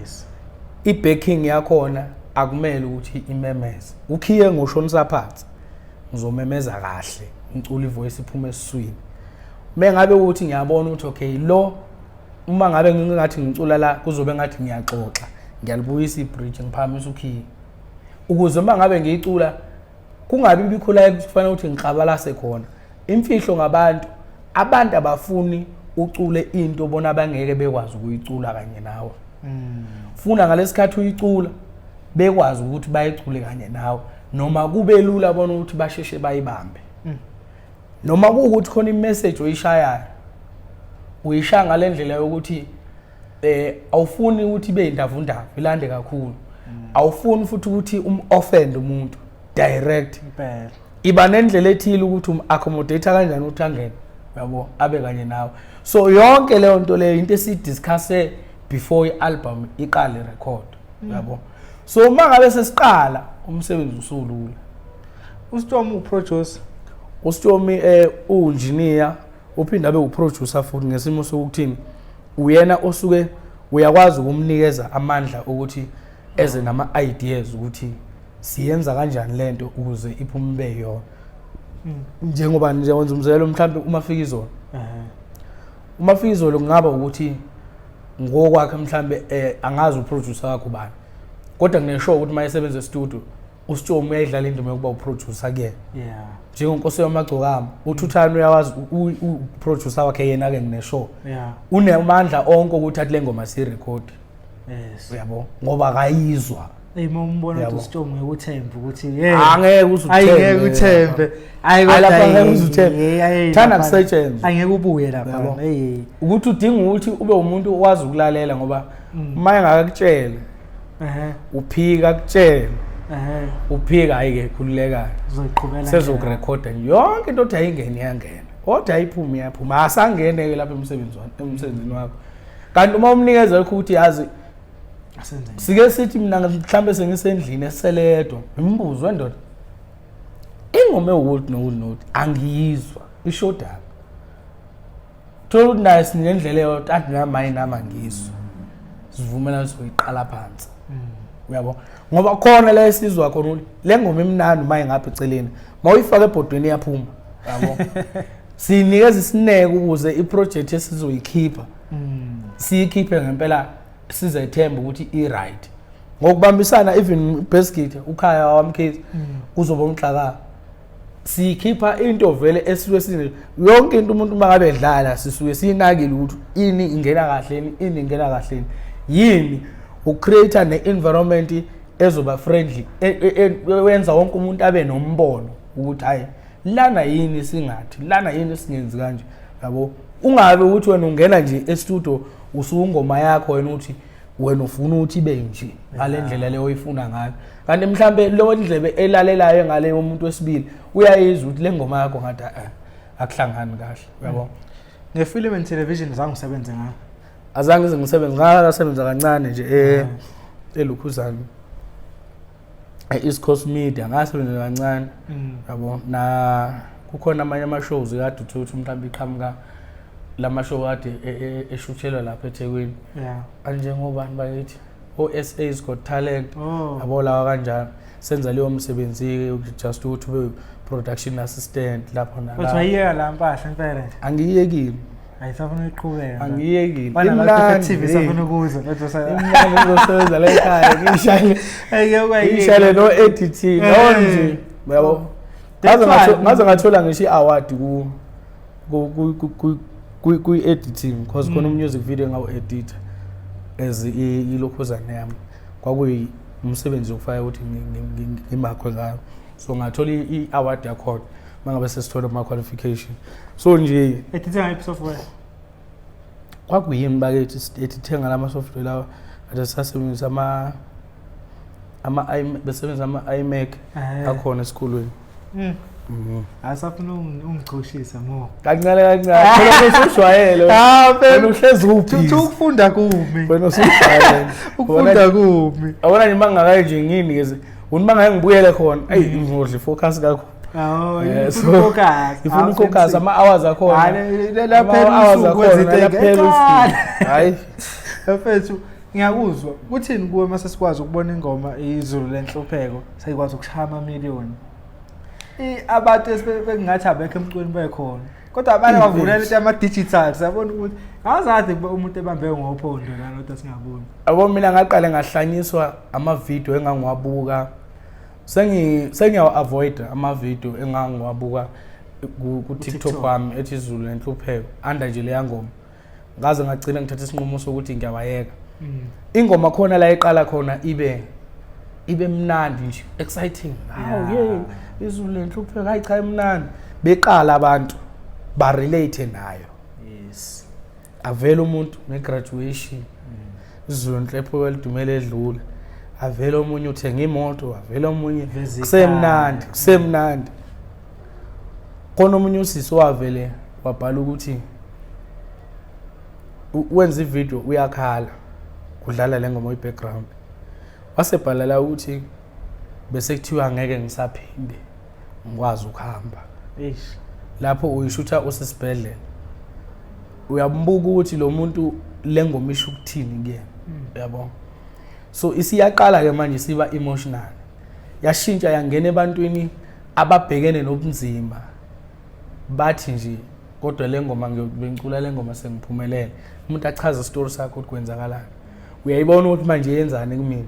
Yes. ibacking yakhona akumele ukuthi imemeze ukhiye ngoshonisa phansi ngizomemeza kahle ngicula ivoice iphume esiswini mengabe ukuthi ngiyabona ukuthi okay lo uma ngabe ngingathi ngicula la kuzobe ngathi ngiyaxoxa ngiyalibuyisa ibridge ngiphakamisa ukhiye ukuze uma ngabe ngiyicula kungabi bikho la kufanele ukuthi ngiqabalase khona imfihlo ngabantu abantu abafuni ucule into bona bangeke bekwazi ukuyicula kanye nawe funa ngalesikhathi uyicula bekwazi ukuthi bayicule kanye nawe noma kube lula bona ukuthi basheshe bayibambe noma kuukuthi khona imessage oyishayayo uyishaya ngalendlela yokuthi awufuni ukuthi ibe indavundava ilande kakhulu awufuni futhi ukuthi offend umuntu direct Impela. iba nendlela ethile ukuthi accommodate kanjani ukuthi angene yabo abe kanye nawe so yonke leyo nto leyo into esidiscusse before ialbum iqale record yabo so mangabe sesiqala umsebenzi usulula uStorm uproducer uStormy uengineer uphinda abe uproducer futhi ngesimo sokuthini uyena osuke uyakwazi ukumnikeza amandla ukuthi eze nama ideas ukuthi siyenza kanjani lento ukuze iphume beyona njengoba nje wenza umzekelo mhlambe uMafikizolo uMafikizolo kungaba ukuthi ngokwakhe mhlambe angazi uproducer wakhe ubani kodwa ngineshow ukuthi mayesebenza e-studio uStormy uyayidlala indima yokuba uproducer kuyena yeah njengonkosi yamagcokama uThuthani uyawazi uproducer wakhe yena ke ngineshow yeah unemandla onke ukuthi athi lengoma sirecord yes uyabo ngoba akayizwa umbona ukuthi uStorm ngekuthemba ukuthi angeke uzuthembe ayeke uthembe lapha ngeke uzuthembe thana kusetshenzwe angeke ubuye lapha ukuthi udinga ukuthi ube umuntu owazi ukulalela ngoba uma engakakutshela uphika kutshela uphika hayike khululekayo uzoyiqhubela sezokurekhoda yonke into othi ayingene yangena kodwa ayiphumi yaphuma asangene ke lapha emsebenzini wakho kanti uma umnikeza lokho ukuthi yazi sike sithi mina mhlambe sengisendlini eseledwa imbuzo wendoda ingoma eWold note angiyizwa ishoda thola ukuthi naye sinendlela yodwa athi nami nama ngizwa sivumela sizoyiqala phansi uyabo ngoba khona la esizwa khona ukuthi le ngoma emnandi uma ingapha eceleni mawuyifaka ebhodweni iyaphuma yabo sinikeza isineke ukuze iproject esizoyikhipha siyikhiphe ngempela sizethemba ukuthi i-right ngokubambisana even Beskid ukhaya wamkhizi kuzoba umhlaka sikhipha into vele esisuke sine yonke into umuntu mangabe edlala sisuke sinakile ukuthi ini ingena kahle ini ingena kahle yini ucreate ne-environment ezoba friendly wenza wonke umuntu abe nombono ukuthi hayi lana yini singathi lana yini singenzi kanje yabo ungabe ukuthi wena ungena nje e-studio usungoma yakho wena uthi wena ufuna ukuthi ibe nje ngalendlela leyo oyifuna ngayo kanti mhlambe lo ndlebe elalelayo ngale umuntu wesibili uyayizwa ukuthi lengoma yakho ngathi akuhlangani kahle uyabo ngefilm and television zangisebenze ngayo azange ngisebenza ngasebenza kancane nje eLukhuzana East Coast Media ngasebenza kancane yabo na kukhona amanye ama-shows kade uthi mhlambe iqhamuka lama show kade eshuthelwa lapha eThekwini anjengobani bayithi OSA's Got Talent yabo lawa kanjalo senza leyo msebenzi just ukuthi ube production assistant lapho nala kodwa yiyeka la mpahla impela angiyekile ayisafuna iqhubeka angiyekile imnandi TV safuna ukuza kodwa imnandi uzosebenza la ekhaya ngishale no editing nje yabo ngaze ngathola ngisho i-award ku editing because khona music video ngawo edit as iLukhuzana yami kwakuyi umsebenzi ofaya ukuthi ngimakho ngayo so ngathola i-award yakho mangabe sesithola ama qualification so nje editing ngayiphi software kwakuyini bakethi edithenga lama software lawa ade sasebenzisa besebenza ama iMac akhona esikolweni Asafuna ungichoshisa mo. Kancane phela usujwayele wena uhlezi uphi ukufunda kumi wena usujwayele ukufunda kumi awona nje mangakaye nje ngini ke unimanga ngibuyele khona ngidle focus kakhulu ifuna focus ama hours akhona lapha usuku kwezinto hayi mfethu ngiyakuzwa kuthini kuwe mase sikwazi ukubona ingoma izulu lenhlopheko sayikwazi ukushaya amamiliyoni abantu esebengathi abekho emculweni bekhona kodwa abanye bavulela into ama digital sabona ukuthi azazi umuntu ebambe ngophondo la lodwa singaboni abo mina ngaqale ngahlanyiswa ama video engangiwabuka sengiya avoid ama video engangiwabuka ku TikTok wami ethi izulu lenhlopheko anda nje leya ngoma ngaze ngagcina ngithatha isinqumo sokuthi ngiyawayeka ingoma khona la iqala khona ibe mnandi nje exciting izulu lenhlopheko hayi cha emnandi beqala abantu ba relate nayo yes avela umuntu ne graduation izulu lenhlopheko elidumele edlula avela omunye uthenga imoto avela omunye kusemnandi khona omunye usisi wavele wabhala ukuthi wenza ivideo uyakhala kudlala lengoma oyi background wasebhala la ukuthi bese kuthiwa ngeke ngisaphinde ngikwazi ukuhamba lapho uyishutha usesibhedlela uyambuka ukuthi lo muntu lengoma isho ukuthini kuyena uyabona so isiyaqala ke manje siba emotional yashintsha yangena ebantwini ababhekene nobunzima bathi nje kodwa lengoma ngiyocula lengoma sengiphumelele umuntu achaza story sakhe ukuthi kwenzakalani uyayibona ukuthi manje yenzani kumina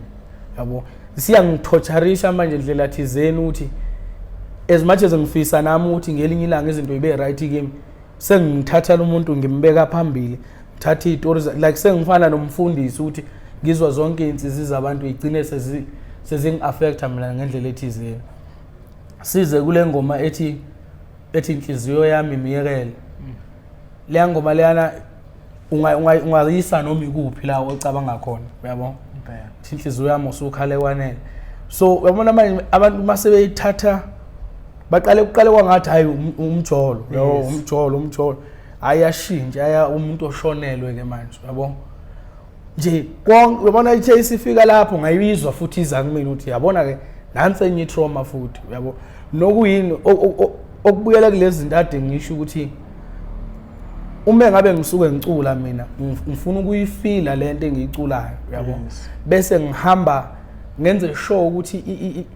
yabo siyangithocharisha manje indlela thizeni ukuthi as much as ngifisa nami ukuthi ngelinye ilanga izinto ibe right kimi sengithatha lo muntu ngimbeka phambili ngithatha izitori like sengifana nomfundisi ukuthi ngizwa zonke insizwe zabantu igcine sezingi-affecta mina ngendlela ethizeni size kule ngoma ethi inhliziyo yami imiyekele leya ngoma leyana ungayisa noma ikuphi la ocabanga khona uyabona inhliziyo yami usukhale kwanele so uyabona manje abantu mase beyithatha baqale kwangathi hayi umjolo umjolo ayashintsha umuntu oshonelwe ke manje uyabona nje konke uyabona ithe isifika lapho ngayizwa futhi iza kumina ukuthi yabona ke nansi enye trauma futhi uyabo nokuyini okubuyela kulezi zinto ade ngisho ukuthi uma ngabe ngisuke ngicula mina ngifuna ukuyifila lento engiyiculayo uyabo bese ngihamba ngenze sure ukuthi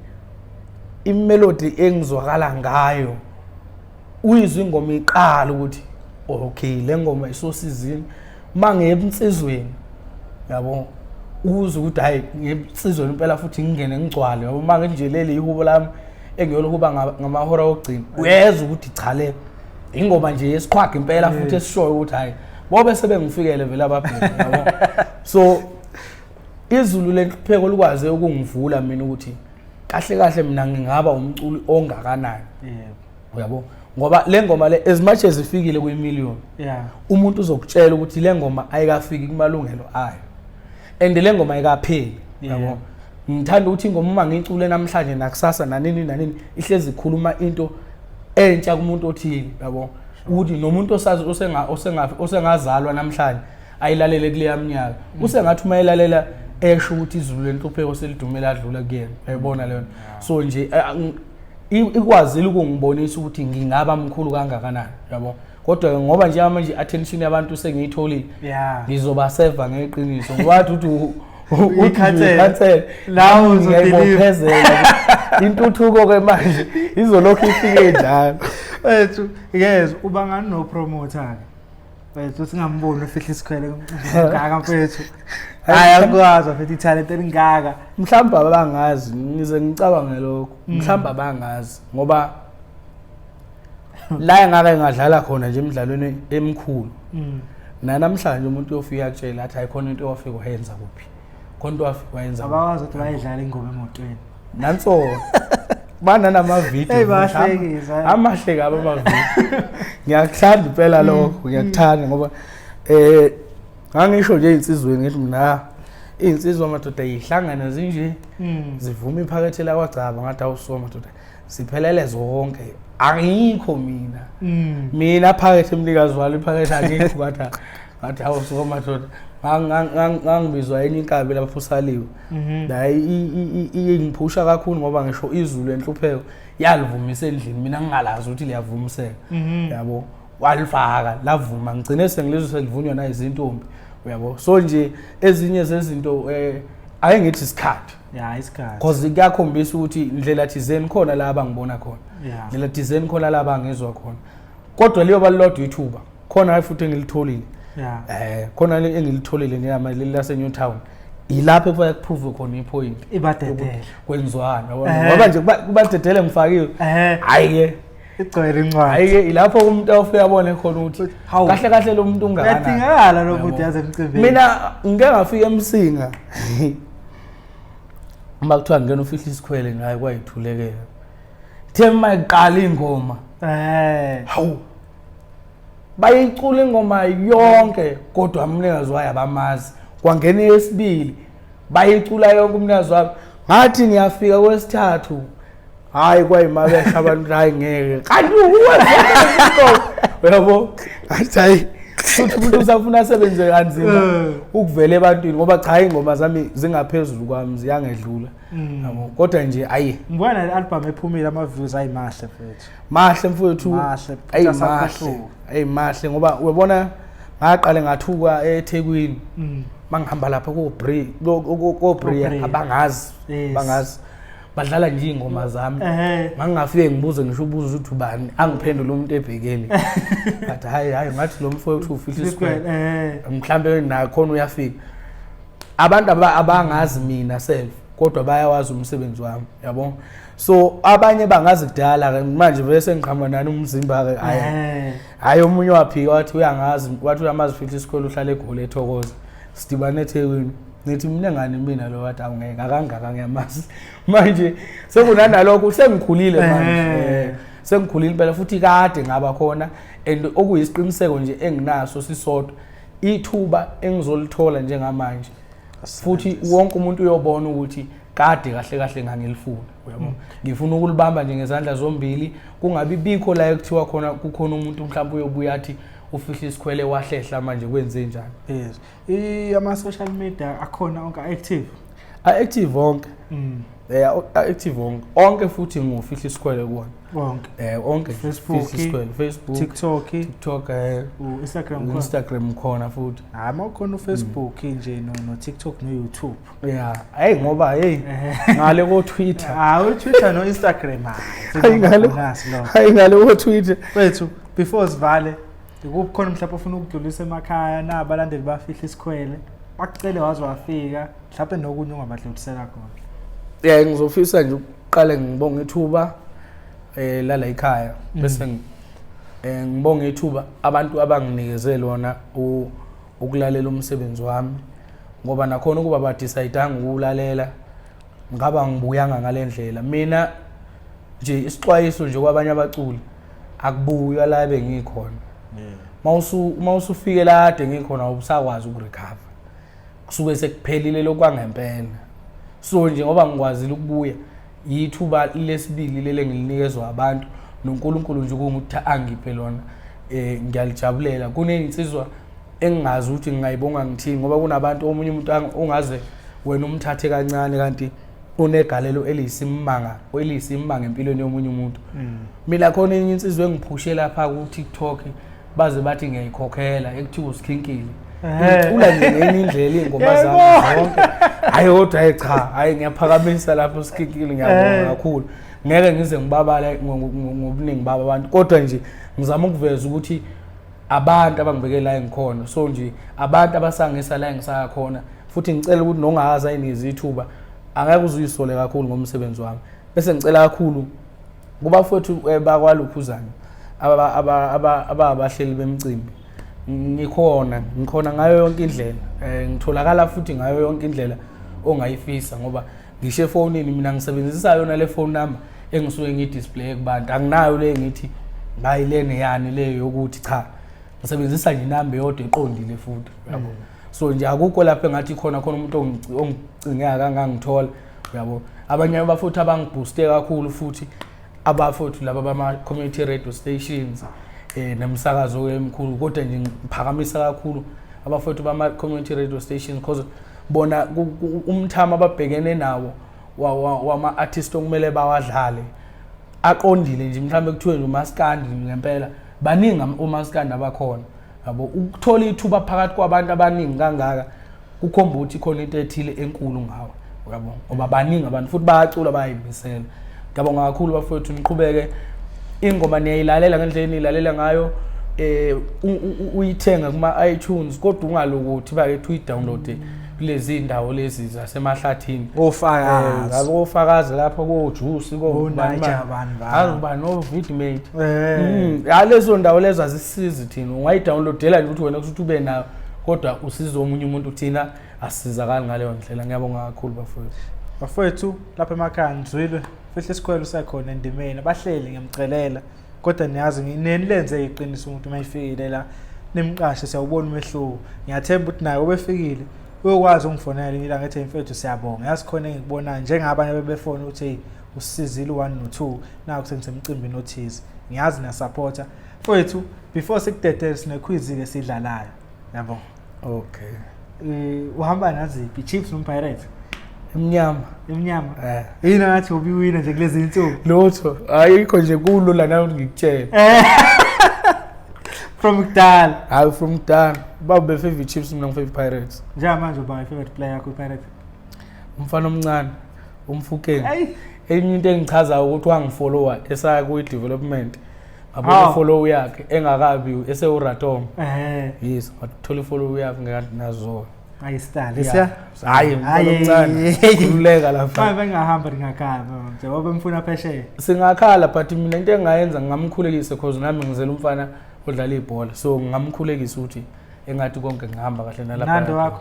imelody engizwakala ngayo uyizwe ingoma iqala ukuthi okay le ngoma isosizini manje emsizweni yabo uze ukuthi hayi ngesizwe impela futhi ngingene ngigcwale yabo manje nje leli ihubo lami engiyolokuba ngamahora okugcina uyeza ukuthi cha le ingoma nje yesiqhwaga impela futhi esishoyo ukuthi hayi bobe sebengifikele vela ababheki yabo so izulu lenhlopheko likwaze ukungivula mina ukuthi kahle mina ngingaba umculi ongakanani uyabo ngoba le ngoma le as much as ifikile kwi-million umuntu uzokutshela ukuthi le ngoma ayikafiki kumalungelo ayo and le ngoma ayikapheli yabo ngithanda ukuthi ingoma uma ngicule namhlanje nakusasa nanini ihlezi ikhuluma into entsha kumuntu othile yabo ukuthi nomuntu osazi osengazalwa namhlanje ayilalele kuleya minyaka usengathi uma elalela esho ukuthi izulu lenhlopheko selidumela adlula kuyena ayibona leyo so nje ikwazile ukungibonisa ukuthi ngingaba mkhulu kangakanani yabo kodwa ngoba nje manje attention yabantu sengiyitholile ngizoba serve ngeqiniso ngoba uthi ukhathele la uzoyibophezela intuthuko ke manje izolokhu ifike njalo wethu yes uba ngani no promoter wethu singamboni ufihla isikhwele ngaka mfethu hayi akwazi futhi talent elingaka mhlamba abangazi ngize ngicabange lokho mhlamba abangazi ngoba la ngake ngadlala khona nje emidlalweni emkhulu namhlanje umuntu uyofika akutshela athi ayikhona into owafika uyenza kuphi khona into wafika wayenza abawazi ukuthi bayidlala ingoma emotweni nanso bana namavideo ebahlekisa amahleke abamavideo ngiyakuthanda impela lokho ngiyakuthanda ngoba ngangisho nje insizweni ngithi mina insizwa amadoda yihlangana zinje zivuma iphakethela kwagcaba ngathi awusoma madoda siphelele zonke angikho mina phakathi emnikazi walo phakathi angikho ngathi awusuka madoda ngangibizwa enye inkabi lapho usaliwe la ingiphusha kakhulu ngoba ngisho izulu enhlupheko yalivumisa endlini mina ngingalazi ukuthi liyavumiseka yabo walifaka lavuma ngigcine sengilizwe selivunywa na izintombi uyabo so nje ezinye zezinto ake ngithi isikhathi isikhathi because kuyakhombisa ukuthi indlela thizeni khona la abangibona khona indlela thizeni khona la abangizwa khona kodwa leyo balilodwa ithuba khona futhi engilitholile khona engilitholile nyama lase Newtown ilapho ekufanele kuprove khona ipoint ibadedele kwenzwana ngoba nje kubadedele ngifakiwe hayi igcwele incwadi hayi ilapho umuntu awufika yabone khona ukuthi kahle kahle lo muntu ungakana yathingakala lo muntu yaze emcimbeni mina ngeke ngafika emsinga uma kuthiwa ngena ufihla isikhwele ngaye kwayithulekela thema iqala ingoma hawu bayicula ingoma yonke kodwa umnikazi wayo abamazi kwangena yesibili bayicula yonke umnikazi wabo ngathi ngiyafika kwesithathu hayi kwayimabesha abantu hayi ngeke kanti uyabo hayi futhi umuntu usafuna asebenze kanzima ukuvela ebantwini ngoba cha ingoma zami zingaphezulu kwami ziyangedlula yabo kodwa nje ayi ngibona le album ephumile ama views ayimahle mfethu mahle mfethu mahle ngoba uyabona ngaqale ngathuka eThekwini mangihamba lapha ko Bria abangazi badlala nje ingoma zami ngangafike ngibuze ngisho ubuza ukuthi ubani angiphendula umuntu ebhekeni bathi hayi ngathi lo mfowethu ufihla isikwele mhlambe nakhona uyafika abantu abangazi mina self kodwa bayawazi umsebenzi wami yabo so abanye bangazi kudala manje bese ngiqhama nani umzimba ke hayi omunye waphika wathi uyangazi wathi uyamazi fihla isikwele uhlala eGoli eThokoza sidibane eThekwini nithi mina ngani mina lo wathi awungeke akangaka ngiyamazi manje sekunanalokho sengikhulile manje sengikhulile phela futhi kade ngaba khona and okuyisiqiniseko nje enginaso sisodwa ithuba engizolithola njengamanje futhi wonke umuntu uyobona ukuthi kade kahle ngangilifuna uyabona ngifuna ukulibamba nje ngezandla zombili kungabi bikho la ekuthiwa khona kukhona umuntu mhlawumbe uyobuya athi ufihla isikhwele wahlehla manje kwenze njani ama social media akhona onke active onke active onke futhi ngufihla isikhwele kuwona onke Facebook TikTok Instagram khona futhi khona uFacebook nje no TikTok no YouTube hayi ngoba ngale ko Twitter uTwitter no Instagram hayi ngale ko Twitter wethu before sivale ukukhona mhlawumbe ufuna ukudlulisa emakhaya nabalandeli bafihla isikhwele bacele wazi wafika mhlawumbe nokunye ungabadlulisela khona ngizofisa nje uqale ngibonge ithuba lala ekhaya bese ngibonge ithuba abantu abanginikeze lona ukulalela umsebenzi wami ngoba nakhona ukuba ba decide ngulalela ngaba ngibuyanga ngalendlela mina nje isixwayiso nje kwabanye abaculi akubuya la bengikhona mawusufike la ade ngikhona ubusakwazi ukurecover kusuke sekuphelile lokwangempela so nje ngoba ngikwazile ukubuya yithuba lesibili lele ngilinikezwe abantu noNkulunkulu nje ukuthi angiphe lona ngiyalijabulela kunensizwa engingazi ukuthi ngingayibonga ngithini ngoba kunabantu omunye umuntu ongaze wena umthathe kancane kanti unegalelo eliyisimanga empilweni yomunye umuntu mina khona enye insizwe engiphushe lapha ku TikTok baze bathi ngiyayikhokhela ekuthiwa usikhinkile ula nje ngenye indlela ingoma zami zonke hayi kodwa cha hayi ngiyaphakamisa lapho usikhinkile ngiyabonga kakhulu ngeke ngize ngibabala ngobuningi baba abantu kodwa nje ngizama ukuveza ukuthi abantu abangibekela la engikhona so nje abantu abasangisa la engisaka khona futhi ngicela ukuthi nongazi ayinizi ithuba angeke uzuyisole kakhulu ngomsebenzi wami bese ngicela kakhulu kuba futhi bakwalukhuzana ababahleli bemicimbi ngikhona ngayo yonke indlela ngitholakala futhi ngayo yonke indlela ongayifisa ngoba ngisho efonini mina ngisebenzisa yona le phone number engisuke ngidisplay kubantu anginayo le ngithi hayi lene yani le yokuthi cha ngisebenzisa nje inamba yodwa eqondile futhi yabo so nje akukho lapha engathi khona umuntu ongicingeka kangangithola yabo abanye abafuthi abangibooste kakhulu futhi abafowethu laba bama community radio stations nemsakazo emkhulu kodwa nje ngiphakamisa kakhulu abafowethu bama community radio stations because bona umthamo ababhekene nawo wama artists okumele bawadlale aqondile nje mhlambe kuthiwe nje uMaskandi ngempela baningi uMaskandi abakhona yabo ukuthola ithuba phakathi kwabantu abaningi kangaka kukhomba ukuthi khona into ethile enkulu ngawo yabo ngoba baningi abantu futhi bayacula bayimisela ngiyabonga kakhulu bafowethu niqhubeke ingoma niyayilalela ngendlela enilalela ngayo uyithenga kuma iTunes kodwa ungalokuthi bake uyidownload kulezi indawo lezi zasemahlathini ofakazi ngabo ofakazi lapha ko juice ko bani no vidmate lezo ndawo lezo azisizi thina ungayidownloadela nje ukuthi wena kuthi ube nayo kodwa usizo omunye umuntu uthina asizakala ngaleyo ndlela ngiyabonga kakhulu bafowethu lapha emakhaya ngizwile fihle isikhwelo sakhona endimeni abahleli ngiyamcelela kodwa niyazi nenilenze iqiniso umuntu mayifikile la nimqashe siyawubona umehluko ngiyathemba ukuthi naye obefikile uyokwazi ungifonela ilanga ethi mfethu siyabonga yazi khona ngikubona njengabanye bebefona ukuthi usizile 1 no 2 naku sengisemcimbini othize ngiyazi na supporter mfethu before sikudedele sine quiz ke sidlalayo yabo uhamba naziphi Chiefs noPirates Imnyama yini ngathi ubiwina nje kulezi insuku lotho ayikho nje kulula nawe ngikutshela from kudala from kudala babe favorite Chiefs mina ngifavorite Pirates njamanje uba favorite player yakho iPirates umfana omncane umfukeni enye into engichaza ukuthi wangifollower esaya ku development ngabona follow yakhe engakabi eseuratom yes wathola follow yakhe ngekade nazo ayistar lesiya hayi omncane kuleka lapha manje ngahamba ngakhala njengoba emfuna phesheya singakhala but mina into engayenza ngamkhulekisa because nami ngizela umfana odlala ibhola so ngamkhulekisa ukuthi engathi konke ngihamba kahle nalapha Nando wakho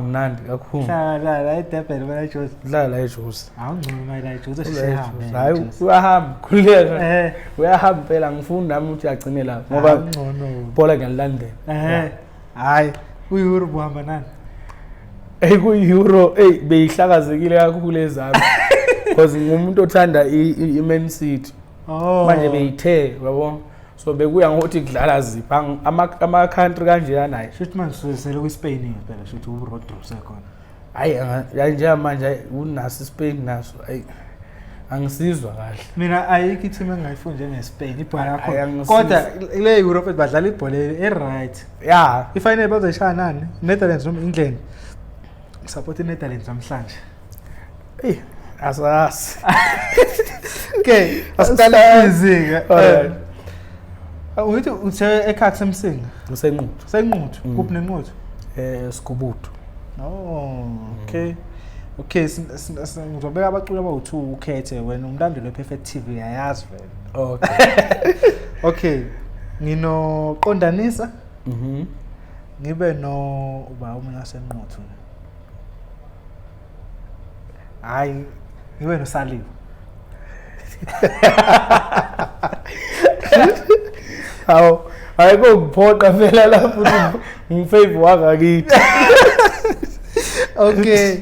mnandi kakhulu la eDurban wena Jose la eJose awungcono la eJose sishahamba hayi uyahamba khuleka uyahamba phela ngifuna nami ukuthi agcine la ngoba ngcono ibhola ngiyalilandela hayi uEuro buhamba nani ku-Euro beyihlakazekile kakhulu ezami because ngumuntu othanda iMan City manje beyithe yabo so bekuya ngokuthi kudlala ziphi ama country kanje yanayo shothi manje sisele kuSpain phela shothi uRodrigo sekhona hayi nje manje unaso iSpain naso angisizwa kahle mina ayikho i-team engayifuni njengeSpain ibhola yakho kodwa le Europe badlala ibhola right ifinal bazoyishaya nani Netherlands noma England support iNetherlands namhlanje asas okay asiqala izika uyithi uthe ekhaya semsinga usenquthu kuphi nenquthu Sigubudu okay ngizobeka abaculi abawu2 ukhethe wena umlandeli wePerfect TV yayazi vele okay nginoqondanisa ngibe no uba umuntu wasenquthu hayi ngibe noSaliwe ayiko ngiphoqa phela lapho ngifavor wakakithi okay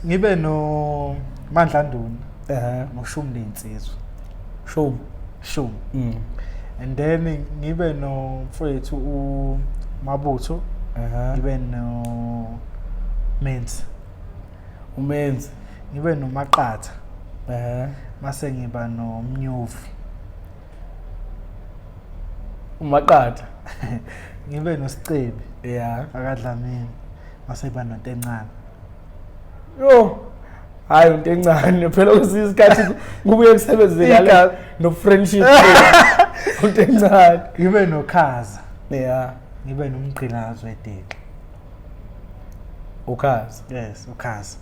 ngibe no Mandla Nduna noShumi Lensizwe Shumi and then ngibe no mfowethu uMabutho ngibe no Menzi ngibe noMaqatha mase ngiba noMnyuvi uMaqatha ngibe noSicebi akadlamini mase ngiba noNtencane hayi uNtencane phela kusisikhathi kubuye kusebenzeka no friendship uNtencane ngibe noKhaza ngibe noMgqilazi weDeqe uKhaza uKhaza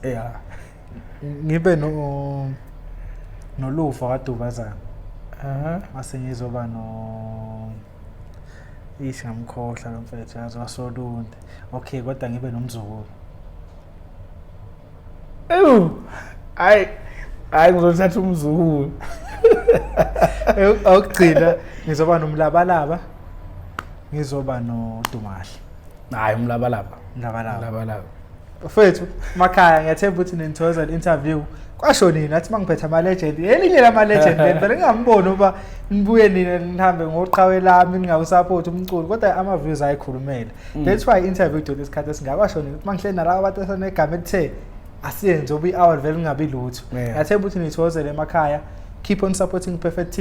ngibe nolufa kaDubazana mase ngizoba no ngamkhohla lomfethu yazi waSolunde okay kodwa ngibe nomzukulu hayi ngizothatha umzukulu awugcina ngizoba nomlabalaba ngizoba noDumahle hayi umlabalaba Bafethu Makhaya ngiyathemba ukuthi nithokoza le-interview. Kwasho nini athi mangiphethe ama-legend elinye lama-legend vele ngingamboni uba nibuye nina nihambe ngoqhawe lami ningawusupport umculo kodwa ama-views ayikhulumela. That's why i-interview idonke isikhathi esingaka nini ukuthi mangihleli nalabo abantu asenegama elithe asiyenze uba i-hour vele ngingabi lutho. Ngiyathemba ukuthi nithokozele emakhaya. Keep on supporting Perfect TV.